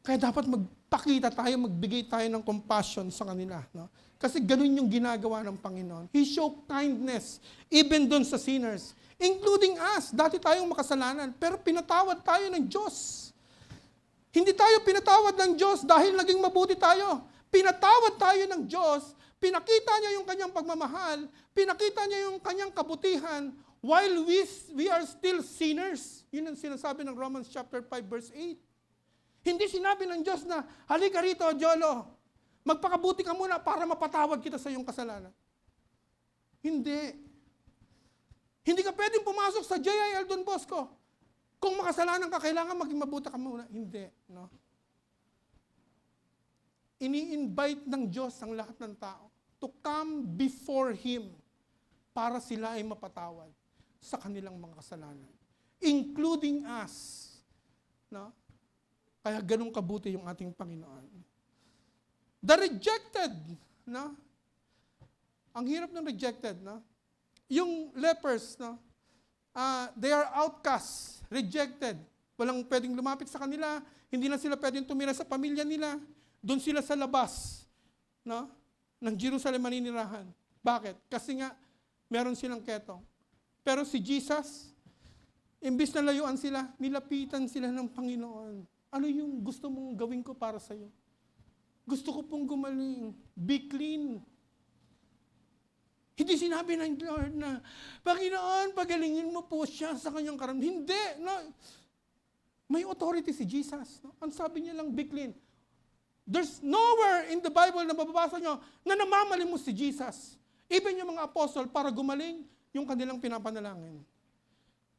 Kaya dapat magpakita tayo, magbigay tayo ng compassion sa kanila. No? Kasi ganun yung ginagawa ng Panginoon. He showed kindness even dun sa sinners. Including us. Dati tayong makasalanan. Pero pinatawad tayo ng Diyos. Hindi tayo pinatawad ng Diyos dahil naging mabuti tayo. Pinatawad tayo ng Diyos. Pinakita niya yung kanyang pagmamahal. Pinakita niya yung kanyang kabutihan while we are still sinners. Yun ang sinasabi ng Romans chapter 5 verse 8. Hindi sinabi ng Diyos na, halika rito, Jolo. Magpakabuti ka muna para mapatawad kita sa iyong kasalanan. Hindi. Hindi ka pwedeng pumasok sa JIL Don Bosco Kung makasalanan ka, kailangan maging mabuti ka muna. Hindi, no? Ini-invite ng Diyos ang lahat ng tao to come before Him para sila ay mapatawad sa kanilang mga kasalanan. Including us. No? Kaya ganun kabuti yung ating Panginoon. The rejected. No? Ang hirap ng rejected. No? Yung lepers, no? They are outcasts, rejected. Walang pwedeng lumapit sa kanila. Hindi na sila pwedeng tumira sa pamilya nila. Doon sila sa labas, no? Ng Jerusalem maninirahan. Bakit? Kasi nga, meron silang ketong. Pero si Jesus, imbis na layuan sila, nilapitan sila ng Panginoon. Ano yung gusto mong gawin ko para sa'yo? Gusto ko pong gumaling. Be clean. Hindi sinabi ng Lord na, Panginoon, pagalingin mo po siya sa kanyang karamdaman. Hindi. No. May authority si Jesus. No? Ang sabi niya lang, be clean. There's nowhere in the Bible na mababasa nyo na namamalimos si Jesus. Even yung mga apostol, para gumaling yung kanilang pinapanalangin.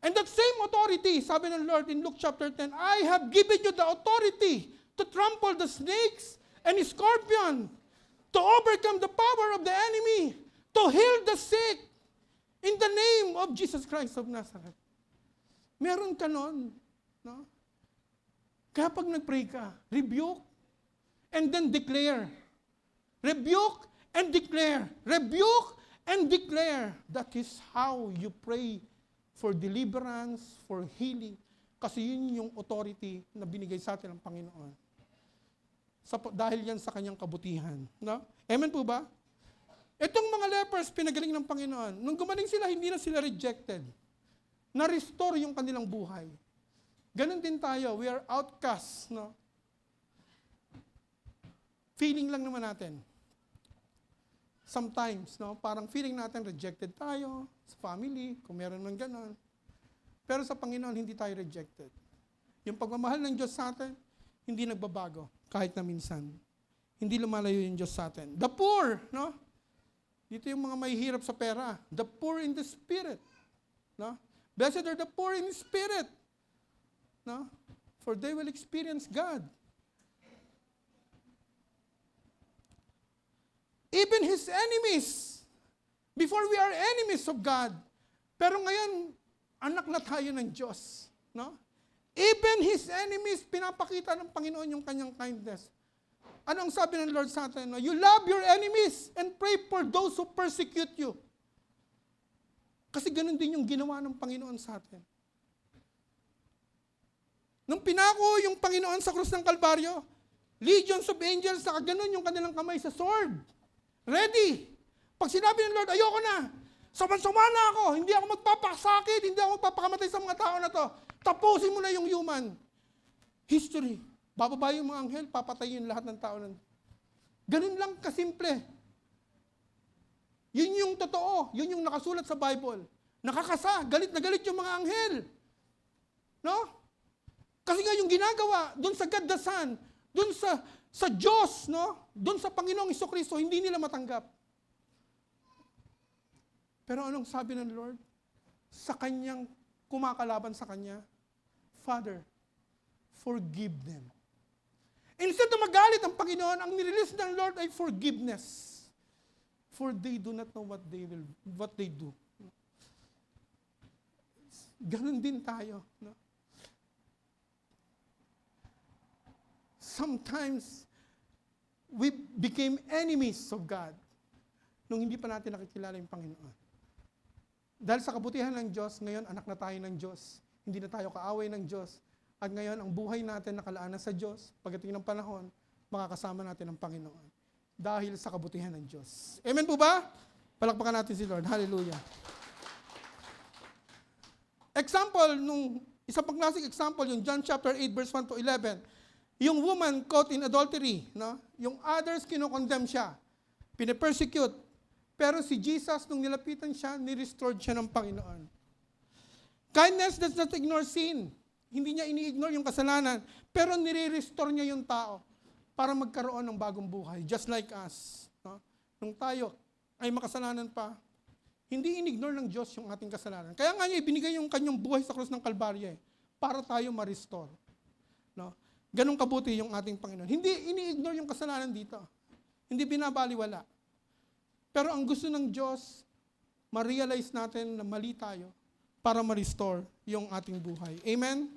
And that same authority, sabi ng Lord in Luke chapter 10, I have given you the authority to trample the snakes and scorpion, to overcome the power of the enemy, to heal the sick, in the name of Jesus Christ of Nazareth. Meron ka nun. No? Kaya pag nag-pray ka, rebuke, and then declare. Rebuke and declare. Rebuke and declare. That is how you pray for deliverance, for healing. Kasi yun yung authority na binigay sa atin ng Panginoon. Dahil yan sa kanyang kabutihan. No? Amen po ba? Itong mga lepers, pinagaling ng Panginoon. Nung gumaling sila, hindi na sila rejected. Na-restore yung kanilang buhay. Ganon din tayo. We are outcasts. No? Feeling lang naman natin. Sometimes, no? Parang feeling natin rejected tayo sa family, kung meron man ganon. Pero sa Panginoon, hindi tayo rejected. Yung pagmamahal ng Diyos sa atin, hindi nagbabago kahit na minsan. Hindi lumalayo yung Diyos sa atin. The poor, no? Dito yung mga mahihirap sa pera. The poor in the spirit. No? Blessed are the poor in spirit. No? For they will experience God. Even His enemies. Before we are enemies of God. Pero ngayon, anak na tayo ng Diyos. No? Even His enemies, pinapakita ng Panginoon yung kanyang kindness. Ano ang sabi ng Lord sa atin? No? You love your enemies and pray for those who persecute you. Kasi ganun din yung ginawa ng Panginoon sa atin. Nung pinako yung Panginoon sa krus ng Kalbaryo, legions of angels, saka ganun yung kanilang kamay sa sword. Ready. Pag sinabi ng Lord, ayoko na. Saman-sama na ako. Hindi ako magpapakasakit. Hindi ako magpapakamatay sa mga tao na to. Tapusin mo na yung human history. Bababa yung mga anghel, papatayin lahat ng tao. Ganun lang kasimple. Yun yung totoo. Yun yung nakasulat sa Bible. Nakakasa. Galit na galit yung mga anghel. No? Kasi nga yung ginagawa, doon sa God the Son, doon sa Diyos, no? Doon sa Panginoong Jesucristo, hindi nila matanggap. Pero anong sabi ng Lord? Sa kanyang kumakalaban sa kanya, Father, forgive them. Instead na magalit ang Panginoon, ang nirelease ng Lord ay forgiveness. For they do not know what they do. Ganon din tayo. No? Sometimes, we became enemies of God nung hindi pa natin nakikilala yung Panginoon. Dahil sa kabutihan ng Diyos, ngayon anak na tayo ng Diyos. Hindi na tayo kaaway ng Diyos. At ngayon, ang buhay natin nakalaan na sa Diyos. Pagdating ng panahon, makakasama natin ang Panginoon. Dahil sa kabutihan ng Diyos. Amen po ba? Palakpakan natin si Lord. Hallelujah. Example, isang pang-classic example, yung John chapter 8, verse 1 to 11. Yung woman caught in adultery, no? Yung others, kinokondemn siya. Pine-persecute. Pero si Jesus, nung nilapitan siya, ni-restored siya ng Panginoon. Kindness does not ignore sin. Hindi niya ini-ignore yung kasalanan, pero nire-restore niya yung tao para magkaroon ng bagong buhay. Just like us. No? Nung tayo ay makasalanan pa, hindi in-ignore ng Diyos yung ating kasalanan. Kaya nga niya ibinigay yung kanyang buhay sa krus ng Kalbaryo. para tayo ma-restore. No? Ganun kabuti yung ating Panginoon. Hindi ini-ignore yung kasalanan dito. Hindi binabaliwala. Pero ang gusto ng Diyos, ma-realize natin na mali tayo para ma-restore yung ating buhay. Amen?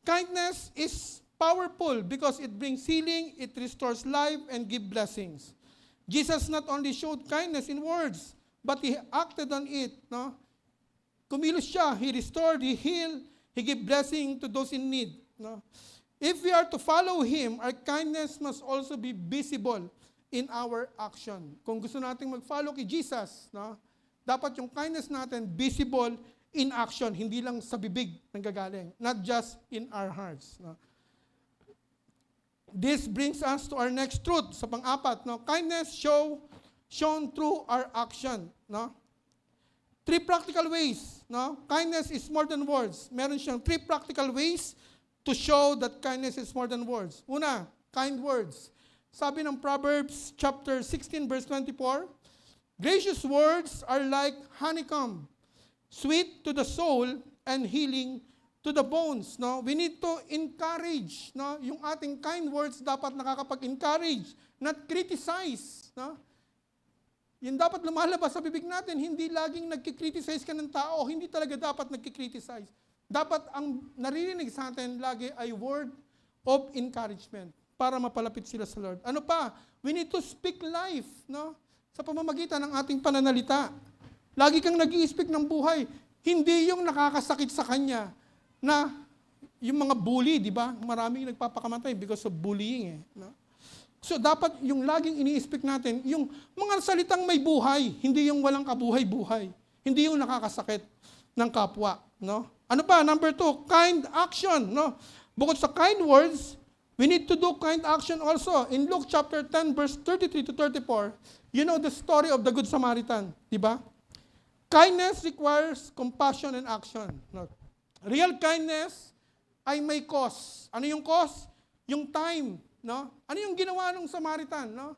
Kindness is powerful because it brings healing, it restores life, and gives blessings. Jesus not only showed kindness in words, but He acted on it. No? Kumilos siya, He restored, He healed, He gave blessing to those in need. No? If we are to follow Him, our kindness must also be visible in our action. Kung gusto nating mag-follow kay Jesus, no? Dapat yung kindness natin visible in action, hindi lang sa bibig nanggagaling, not just in our hearts. No? This brings us to our next truth, sa pang-apat. No? Kindness shown through our action. No? 3 practical ways. No? Kindness is more than words. Meron siyang 3 practical ways to show that kindness is more than words. Una, kind words. Sabi ng Proverbs chapter 16 verse 24, gracious words are like honeycomb, sweet to the soul and healing to the bones. No? We need to encourage. No? Yung ating kind words dapat nakakapag-encourage, not criticize. No? Yung dapat lumalabas sa bibig natin, hindi laging nagkikriticize ka ng tao, hindi talaga dapat nagkikriticize. Dapat ang naririnig sa atin lagi ay word of encouragement para mapalapit sila sa Lord. Ano pa? We need to speak life, no? Sa pamamagitan ng ating pananalita. Lagi kang nag-i-speak ng buhay. Hindi yung nakakasakit sa kanya na yung mga bully, di ba? Maraming nagpapakamatay because of bullying. No? So dapat yung laging ini-speak natin, yung mga salitang may buhay, hindi yung walang kabuhay-buhay. Hindi yung nakakasakit ng kapwa. No? Ano pa? Number 2, kind action. No? Bukod sa kind words, we need to do kind action also. In Luke chapter 10, verse 33 to 34, you know the story of the Good Samaritan, di ba? Kindness requires compassion and action. No? Real kindness ay may cost. Ano yung cost? Yung time. No? Ano yung ginawa ng Samaritan? No?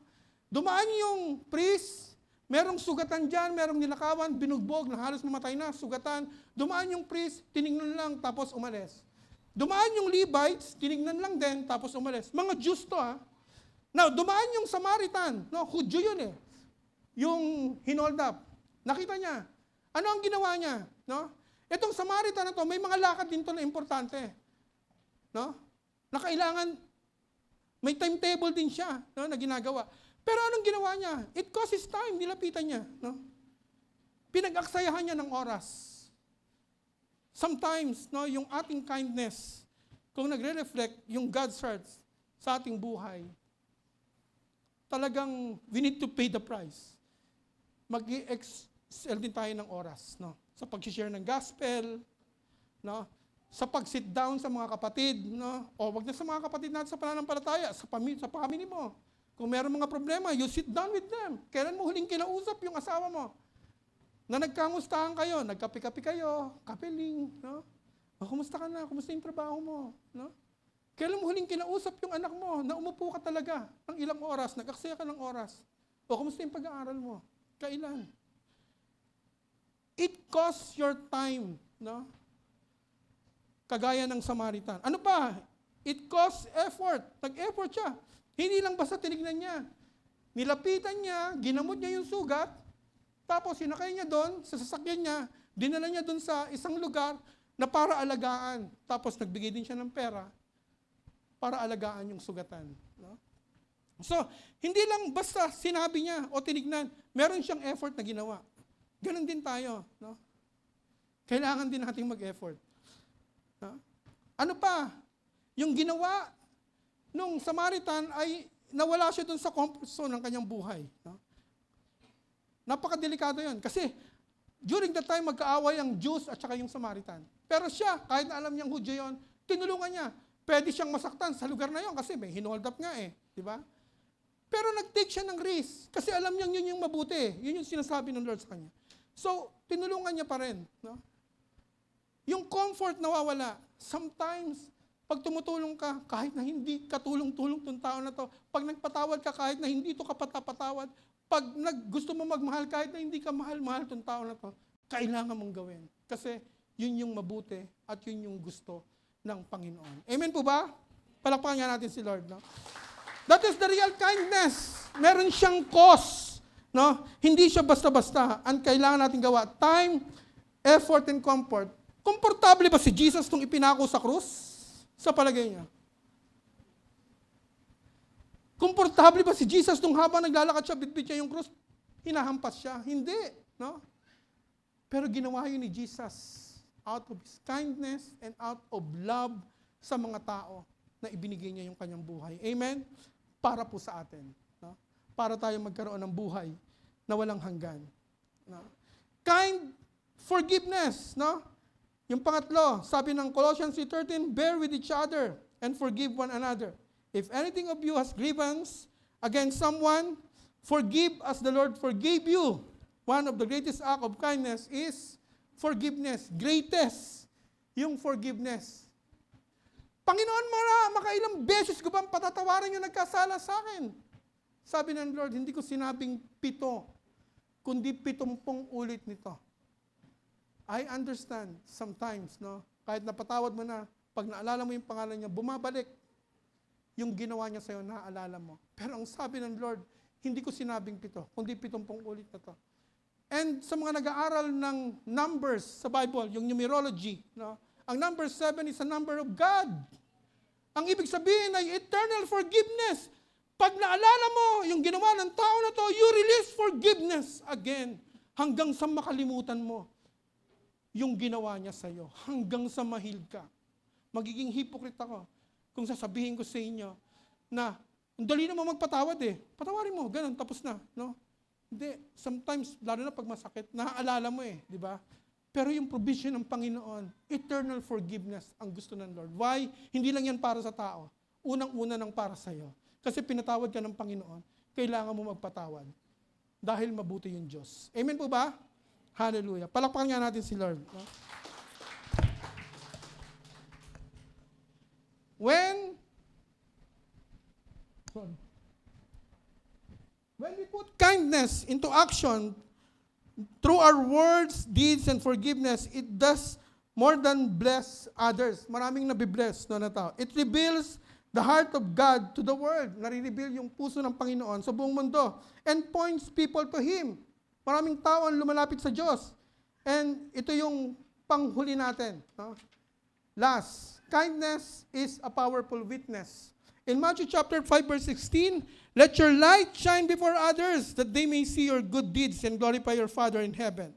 Dumaan yung priest, merong sugatan dyan, merong nilakawan, binugbog, na halos mamatay na, sugatan. Dumaan yung priest, tinignan lang, tapos umalis. Dumaan yung Levites, tinignan lang din, tapos umalis. Mga Jews to, ha? Now, dumaan yung Samaritan. No, Hudyo yun eh. Yung hinold up. Nakita niya. Ano ang ginawa niya? No? Itong Samaritan na to, may mga lakad din to na importante. No? Na kailangan, may timetable din siya, no, na ginagawa. Pero anong ginawa niya? It cost his time, nilapitan niya. No? Pinag-aksayahan niya ng oras. Sometimes, no, yung ating kindness, kung nagre-reflect yung God's heart sa ating buhay, talagang we need to pay the price. Mag-i-excel din tayo ng oras, no? Sa pag-share ng gospel, no? Sa pag-sit down sa mga kapatid, no? O wag na sa mga kapatid natin sa pananampalataya, sa family mo. Kung meron mga problema, you sit down with them. Kailan mo huling kinausap yung asawa mo? Na nagkamustahan kayo, nagkapi-kapi kayo, kapeling, no? O, kumusta ka na? Kumusta yung trabaho mo? No? Kailan mo huling kinausap yung anak mo na umupo ka talaga ng ilang oras, nag-aksaya ka ng oras? O, kumusta yung pag-aaral mo? Kailan? It costs your time, no? Kagaya ng Samaritan. Ano pa? It costs effort. Nag-effort siya. Hindi lang basta tinignan niya. Nilapitan niya, ginamot niya yung sugat, tapos sinakay niya doon, sa sasakyan niya, dinala niya doon sa isang lugar na para alagaan. Tapos nagbigay din siya ng pera para alagaan yung sugatan. No? So, hindi lang basta sinabi niya o tinignan, meron siyang effort na ginawa. Ganon din tayo. No? Kailangan din nating mag-effort. No? Ano pa? Yung ginawa nung Samaritan ay nawala siya doon sa comfort zone ng kanyang buhay. No? Napakadelikado yun. Kasi during that time, magkaaway ang Jews at saka yung Samaritan. Pero siya, kahit na alam niyang Hudyo yun, tinulungan niya. Pwede siyang masaktan sa lugar na yun kasi may hinold up nga eh. Di ba? Pero nag-take siya ng risk kasi alam niyang yun yung mabuti. Yun yung sinasabi ng Lord sa kanya. So, tinulungan niya pa rin. No? Yung comfort nawawala. Sometimes, pag tumutulong ka, kahit na hindi katulong-tulong tong tao na to, pag nagpatawad ka, kahit na hindi to kapatapatawad, pag gusto mo magmahal, kahit na hindi ka mahal-mahal tong tao na to, kailangan mong gawin. Kasi yun yung mabuti at yun yung gusto ng Panginoon. Amen po ba? Palakpakan nga natin si Lord. No? That is the real kindness. Meron siyang cause. No? Hindi siya basta-basta. Ang kailangan natin gawa, time, effort, and comfort. Komportable ba si Jesus nung ipinako sa krus? Sa palagay niya. Komportable ba si Jesus nung habang naglalakad siya, bitbit niya yung krus, hinahampas siya? Hindi. No? Pero ginawa yun ni Jesus out of His kindness and out of love sa mga tao na ibinigay niya yung kanyang buhay. Amen? Para po sa atin. No? Para tayo magkaroon ng buhay na walang hanggan. No? Kind forgiveness. No? Yung pangatlo, sabi ng Colossians 3:13, bear with each other and forgive one another. If anything of you has grievance against someone, forgive as the Lord forgave you. One of the greatest acts of kindness is forgiveness. Greatest yung forgiveness. Panginoon, makailang beses ko bang patatawarin yung nagkasala sa akin? Sabi ng Lord, hindi ko sinabing 7, kundi 70 ulit nito. I understand sometimes, no? Kahit napatawad mo na, pag naalala mo yung pangalan niya, bumabalik. Yung ginawa niya sa'yo, naaalala mo. Pero ang sabi ng Lord, hindi ko sinabing 7, kundi 70 ulit na to. And sa mga nag-aaral ng numbers sa Bible, yung numerology, no? Ang number 7 is a number of God. Ang ibig sabihin ay eternal forgiveness. Pag naalala mo yung ginawa ng tao na to, you release forgiveness again hanggang sa makalimutan mo yung ginawa niya sa'yo. Hanggang sa mahil ka. Magiging hypocrite ako kung sasabihin ko sa inyo na ang dali naman magpatawad eh. Patawarin mo, ganun, tapos na. No? Hindi, sometimes, lalo na pag masakit, naaalala mo eh, di ba? Pero yung provision ng Panginoon, eternal forgiveness ang gusto ng Lord. Why? Hindi lang yan para sa tao. Unang-una nang para sa'yo. Kasi pinatawad ka ng Panginoon, kailangan mo magpatawad. Dahil mabuti yung Diyos. Amen po ba? Hallelujah. Palakpakan nga natin si Lord. No? When we put kindness into action, through our words, deeds, and forgiveness, it does more than bless others. Maraming nabibless na tao. It reveals the heart of God to the world. Nare-reveal yung puso ng Panginoon sa buong mundo. And points people to Him. Maraming tao ang lumalapit sa Diyos. And ito yung panghuli natin. No? Last, kindness is a powerful witness. In Matthew chapter 5 verse 16, let your light shine before others that they may see your good deeds and glorify your Father in heaven.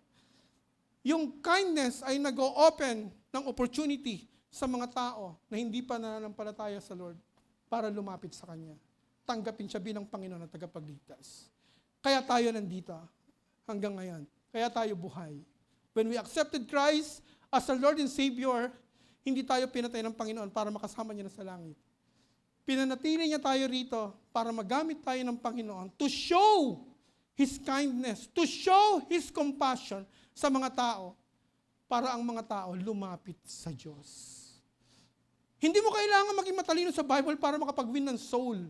Yung kindness ay nag-o-open ng opportunity sa mga tao na hindi pa nananampalataya sa Lord para lumapit sa Kanya. Tanggapin siya bilang Panginoon at tagapagligtas. Kaya tayo nandito hanggang ngayon. Kaya tayo buhay. When we accepted Christ as our Lord and Savior, hindi tayo pinatay ng Panginoon para makasama niya na sa langit. Pinanatili niya tayo rito para magamit tayo ng Panginoon to show His kindness, to show His compassion sa mga tao para ang mga tao lumapit sa Diyos. Hindi mo kailangan maging matalino sa Bible para makapag-win ng soul.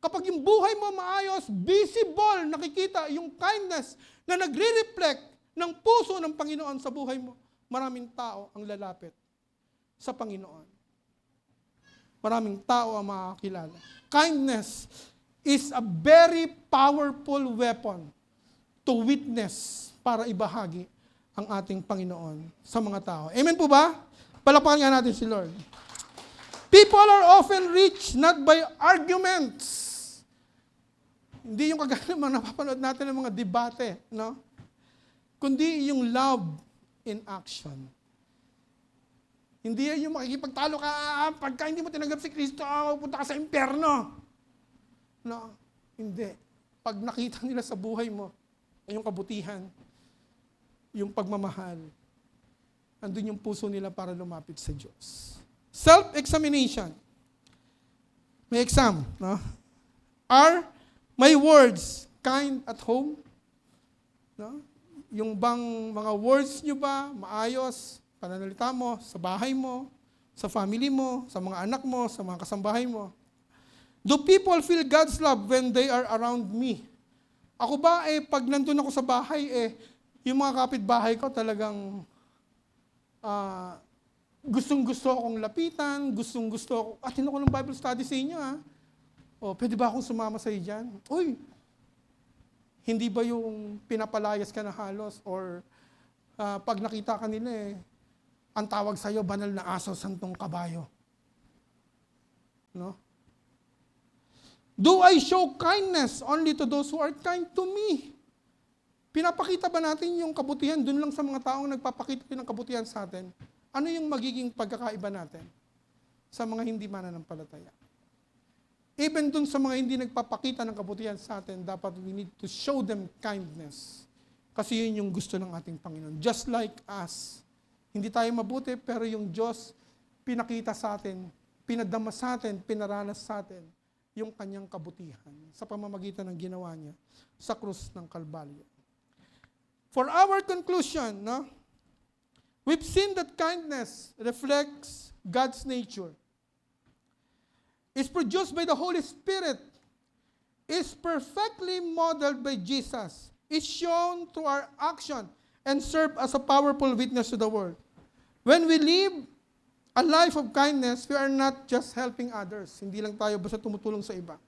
Kapag yung buhay mo maayos, visible, nakikita yung kindness na nagre-reflect ng puso ng Panginoon sa buhay mo, maraming tao ang lalapit sa Panginoon. Maraming tao ang makakilala. Kindness is a very powerful weapon to witness para ibahagi ang ating Panginoon sa mga tao. Amen po ba? Palakpakan nga natin si Lord. People are often reached not by arguments. Hindi yung kagaya mga napapanood natin ng mga debate, no? Kundi yung love in action. Hindi yung makikipagtalo ka, pagka hindi mo tinanggap si Kristo, punta ka sa impyerno. No, hindi. Pag nakita nila sa buhay mo, yung kabutihan, yung pagmamahal, andun yung puso nila para lumapit sa Diyos. Self-examination. May exam, no? Are my words kind at home? No? Yung bang mga words nyo ba, maayos, pananalita mo, sa bahay mo, sa family mo, sa mga anak mo, sa mga kasambahay mo. Do people feel God's love when they are around me? Ako ba, pag nandun ako sa bahay, yung mga kapitbahay ko talagang ah, gustong-gusto akong lapitan, gustong-gusto ako, atin ako ng Bible study sa inyo, ha? O, pwede ba akong sumama sa iyo dyan? Uy, hindi ba yung pinapalayas ka na halos or pag nakita ka nila ang tawag sa iyo, banal na aso, santong kabayo. No? Do I show kindness only to those who are kind to me? Pinapakita ba natin yung kabutihan dun lang sa mga taong nagpapakita ng kabutihan sa atin? Ano yung magiging pagkakaiba natin sa mga hindi mananampalataya? Even dun sa mga hindi nagpapakita ng kabutihan sa atin, dapat we need to show them kindness. Kasi yun yung gusto ng ating Panginoon. Just like us. Hindi tayo mabuti, pero yung Diyos pinakita sa atin, pinadama sa atin, pinaranas sa atin yung kanyang kabutihan sa pamamagitan ng ginawa niya sa krus ng Kalbaryo. For our conclusion, no, we've seen that kindness reflects God's nature. Is produced by the Holy Spirit, is perfectly modeled by Jesus, is shown through our action, and serve as a powerful witness to the world. When we live a life of kindness, we are not just helping others. Hindi lang tayo basta tumutulong sa iba.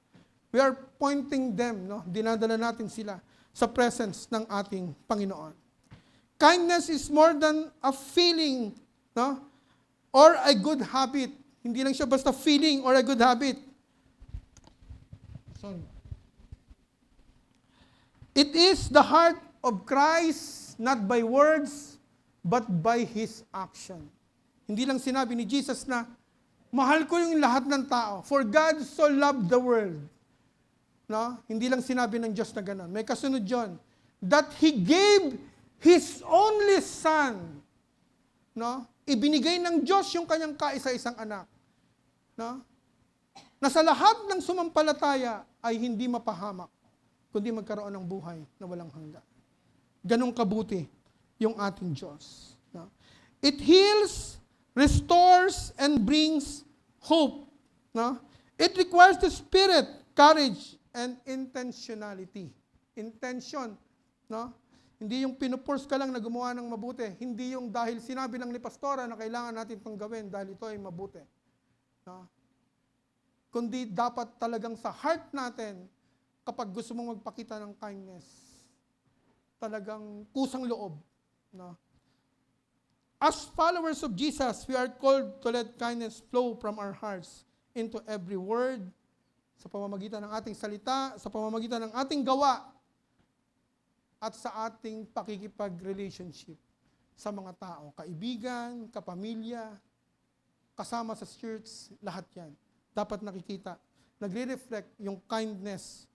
We are pointing them, no? Dinadala natin sila sa presence ng ating Panginoon. Kindness is more than a feeling, no? Or a good habit. Hindi lang siya basta feeling or a good habit. Sorry. It is the heart of Christ, not by words, but by His action. Hindi lang sinabi ni Jesus na, mahal ko yung lahat ng tao. For God so loved the world. No? Hindi lang sinabi ng Diyos na gano'n. May kasunod yun. That He gave His only Son. No? Ibinigay ng Diyos yung kanyang kaisa-isang anak. No? Na sa lahat ng sumampalataya ay hindi mapahamak, kundi magkaroon ng buhay na walang hanggan. Ganong kabuti yung ating Diyos. No? It heals, restores, and brings hope. No? It requires the spirit, courage, and intentionality. Intention. No? Hindi yung pinupurse ka lang na gumawa ng mabuti. Hindi yung dahil sinabi lang ni pastora na kailangan natin itong gawin dahil ito ay mabuti. No? Kundi dapat talagang sa heart natin, kapag gusto mong magpakita ng kindness, talagang kusang loob. No? As followers of Jesus, we are called to let kindness flow from our hearts into every word, sa pamamagitan ng ating salita, sa pamamagitan ng ating gawa, at sa ating pakikipag-relationship sa mga tao, kaibigan, kapamilya, kasama sa church, lahat yan. Dapat nakikita, nagre-reflect yung kindness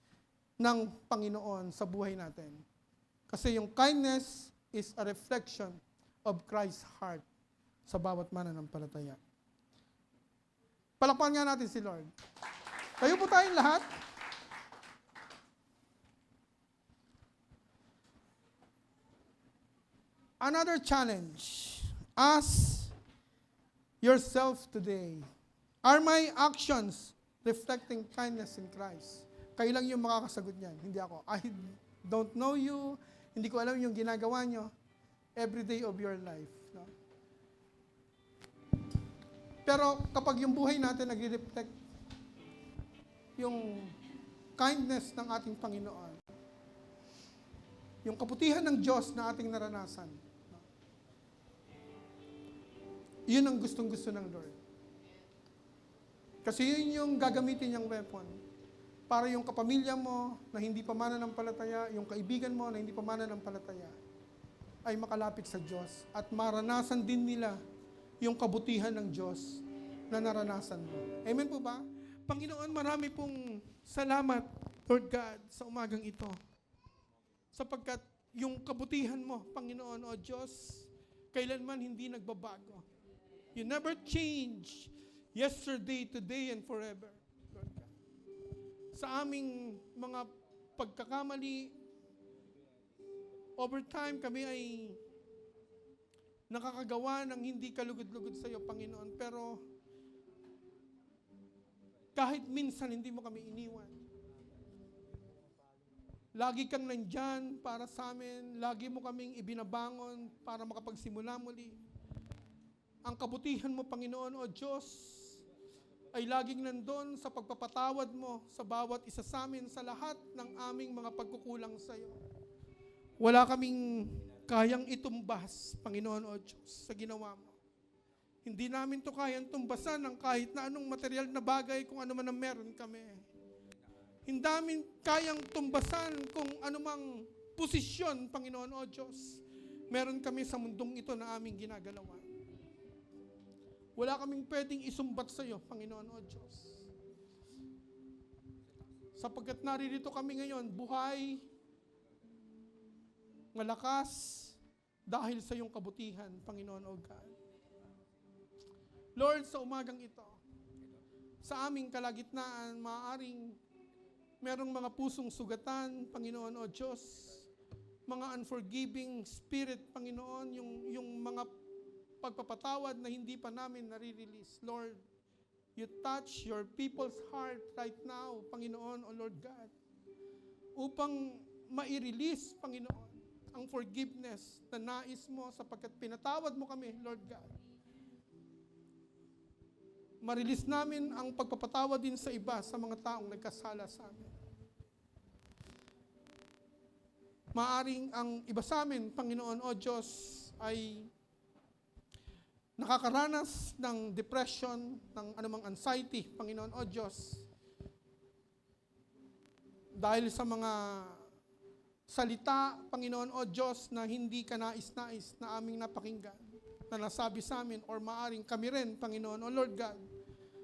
ng Panginoon sa buhay natin. Kasi yung kindness is a reflection of Christ's heart sa bawat mananampalataya. Palakpakan nga natin si Lord. Tayo po tayong lahat. Another challenge. Ask yourself today, are my actions reflecting kindness in Christ? Kayo lang yung makakasagot niyan, hindi ako. I don't know you, hindi ko alam yung ginagawa nyo every day of your life. No? Pero kapag yung buhay natin nag-reflect yung kindness ng ating Panginoon, yung kabutihan ng Diyos na ating naranasan, no? Yun ang gustong-gusto ng Lord. Kasi yun yung gagamitin niyang weapon para yung kapamilya mo na hindi pa mananampalataya, yung kaibigan mo na hindi pa mananampalataya, ay makalapit sa Diyos at maranasan din nila yung kabutihan ng Diyos na naranasan mo. Amen po ba? Panginoon, marami pong salamat, Lord God, sa umagang ito. Sapagkat yung kabutihan mo, Panginoon, o Diyos, kailanman hindi nagbabago. You never change. Yesterday, today, and forever, Lord God. Sa aming mga pagkakamali, over time kami ay nakakagawa ng hindi kalugod-lugod sa iyo, Panginoon. Pero kahit minsan hindi mo kami iniwan. Lagi kang nandyan para sa amin. Lagi mo kaming ibinabangon para makapagsimula muli. Ang kabutihan mo, Panginoon, O Diyos, ay laging nandun sa pagpapatawad mo sa bawat isa sa amin sa lahat ng aming mga pagkukulang sa iyo. Wala kaming kayang itumbas, Panginoon O Diyos, sa ginawa mo. Hindi namin to kayang tumbasan ng kahit na anong material na bagay kung ano man ang meron kami. Hindi namin kayang tumbasan kung anumang posisyon, Panginoon O Diyos, meron kami sa mundong ito na aming ginagalawan. Wala kaming pwedeng isumbat sa iyo, Panginoon O Diyos. Sapagkat naririto kami ngayon, buhay, malakas, dahil sa iyong kabutihan, Panginoon O God. Lord, sa umagang ito, sa aming kalagitnaan, maaaring merong mga pusong sugatan, Panginoon O Diyos, mga unforgiving spirit, Panginoon, yung mga pagpapatawad na hindi pa namin nare-release. Lord, you touch your people's heart right now, Panginoon O Lord God, upang ma-release, Panginoon, ang forgiveness na nais mo sapagkat pinatawad mo kami, Lord God. Ma-release namin ang pagpapatawad din sa iba, sa mga taong nagkasala sa amin. Maaring ang iba sa amin, Panginoon O Diyos, ay nakakaranas ng depression, ng anumang anxiety, Panginoon O Diyos, dahil sa mga salita, Panginoon O Diyos, na hindi ka nais-nais na aming napakinggan, na nasabi sa amin, or maaring kami rin, Panginoon O Lord God,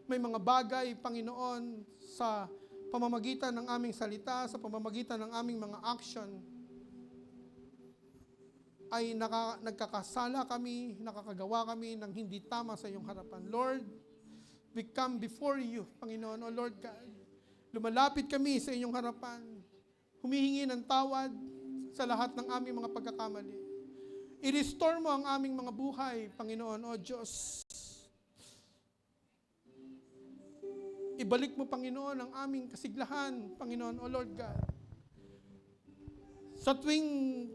may mga bagay, Panginoon, sa pamamagitan ng aming salita, sa pamamagitan ng aming mga action, ay nagkakasala kami, nakakagawa kami ng hindi tama sa iyong harapan. Lord, we come before you, Panginoon, O Lord God. Lumalapit kami sa iyong harapan, humihingi ng tawad sa lahat ng aming mga pagkakamali. I-restore mo ang aming mga buhay, Panginoon, O Diyos. Ibalik mo, Panginoon, ang aming kasiglahan, Panginoon, O Lord God. Sa tuwing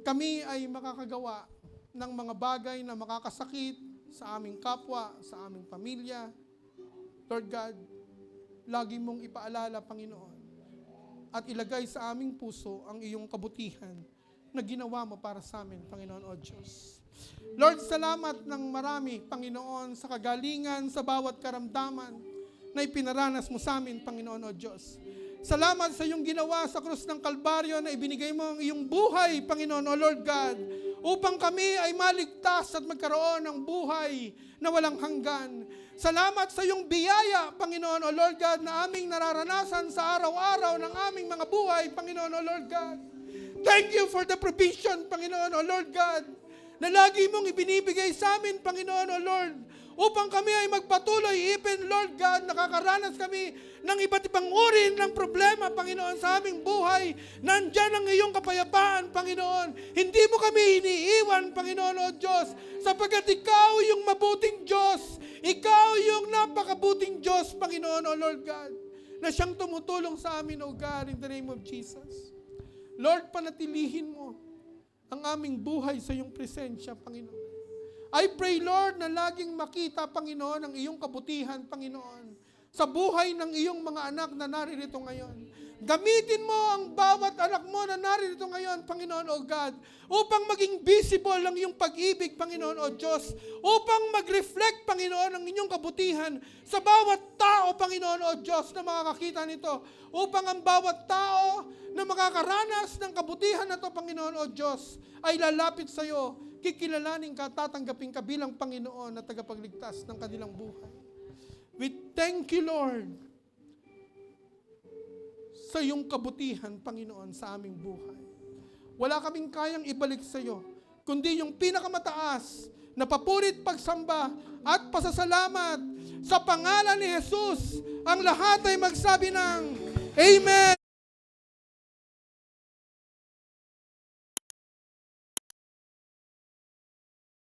kami ay makakagawa ng mga bagay na makakasakit sa aming kapwa, sa aming pamilya, Lord God, lagi mong ipaalala, Panginoon, at ilagay sa aming puso ang iyong kabutihan na ginawa mo para sa amin, Panginoon O Diyos. Lord, salamat ng marami, Panginoon, sa kagalingan, sa bawat karamdaman na ipinaranas mo sa amin, Panginoon O Diyos. Salamat sa iyong ginawa sa krus ng Kalbaryo na ibinigay mo ang iyong buhay, Panginoon O Lord God, upang kami ay maligtas at magkaroon ng buhay na walang hanggan. Salamat sa iyong biyaya, Panginoon O Lord God, na aming nararanasan sa araw-araw ng aming mga buhay, Panginoon O Lord God. Thank you for the provision, Panginoon O Lord God, na lagi mong ibinibigay sa amin, Panginoon O Lord, upang kami ay magpatuloy, even, Lord God, nakakaranas kami ng iba't ibang uri ng problema, Panginoon, sa aming buhay. Nandyan ang iyong kapayapaan, Panginoon. Hindi mo kami iniiwan, Panginoon O Diyos, sapagkat ikaw yung mabuting Diyos. Ikaw yung napakabuting Diyos, Panginoon O Lord God, na siyang tumutulong sa amin, O God, in the name of Jesus. Lord, panatilihin mo ang aming buhay sa iyong presensya, Panginoon. I pray, Lord, na laging makita, Panginoon, ang iyong kabutihan, Panginoon, sa buhay ng iyong mga anak na naririto ngayon. Gamitin mo ang bawat anak mo na naririto ngayon, Panginoon O God, upang maging visible ang iyong pag-ibig, Panginoon O Diyos, upang mag-reflect, Panginoon, ang inyong kabutihan sa bawat tao, Panginoon O Diyos, na makakakita nito, upang ang bawat tao na makakaranas ng kabutihan na ito, Panginoon O Diyos, ay lalapit sa iyo, kikilalanin ka, tatanggapin ka bilang Panginoon na tagapagligtas ng kanilang buhay. We thank you, Lord, sa iyong kabutihan, Panginoon, sa aming buhay. Wala kaming kayang ibalik sa iyo, kundi yung pinakamataas na papurit, pagsamba at pasasalamat sa pangalan ni Jesus. Ang lahat ay magsabi ng Amen.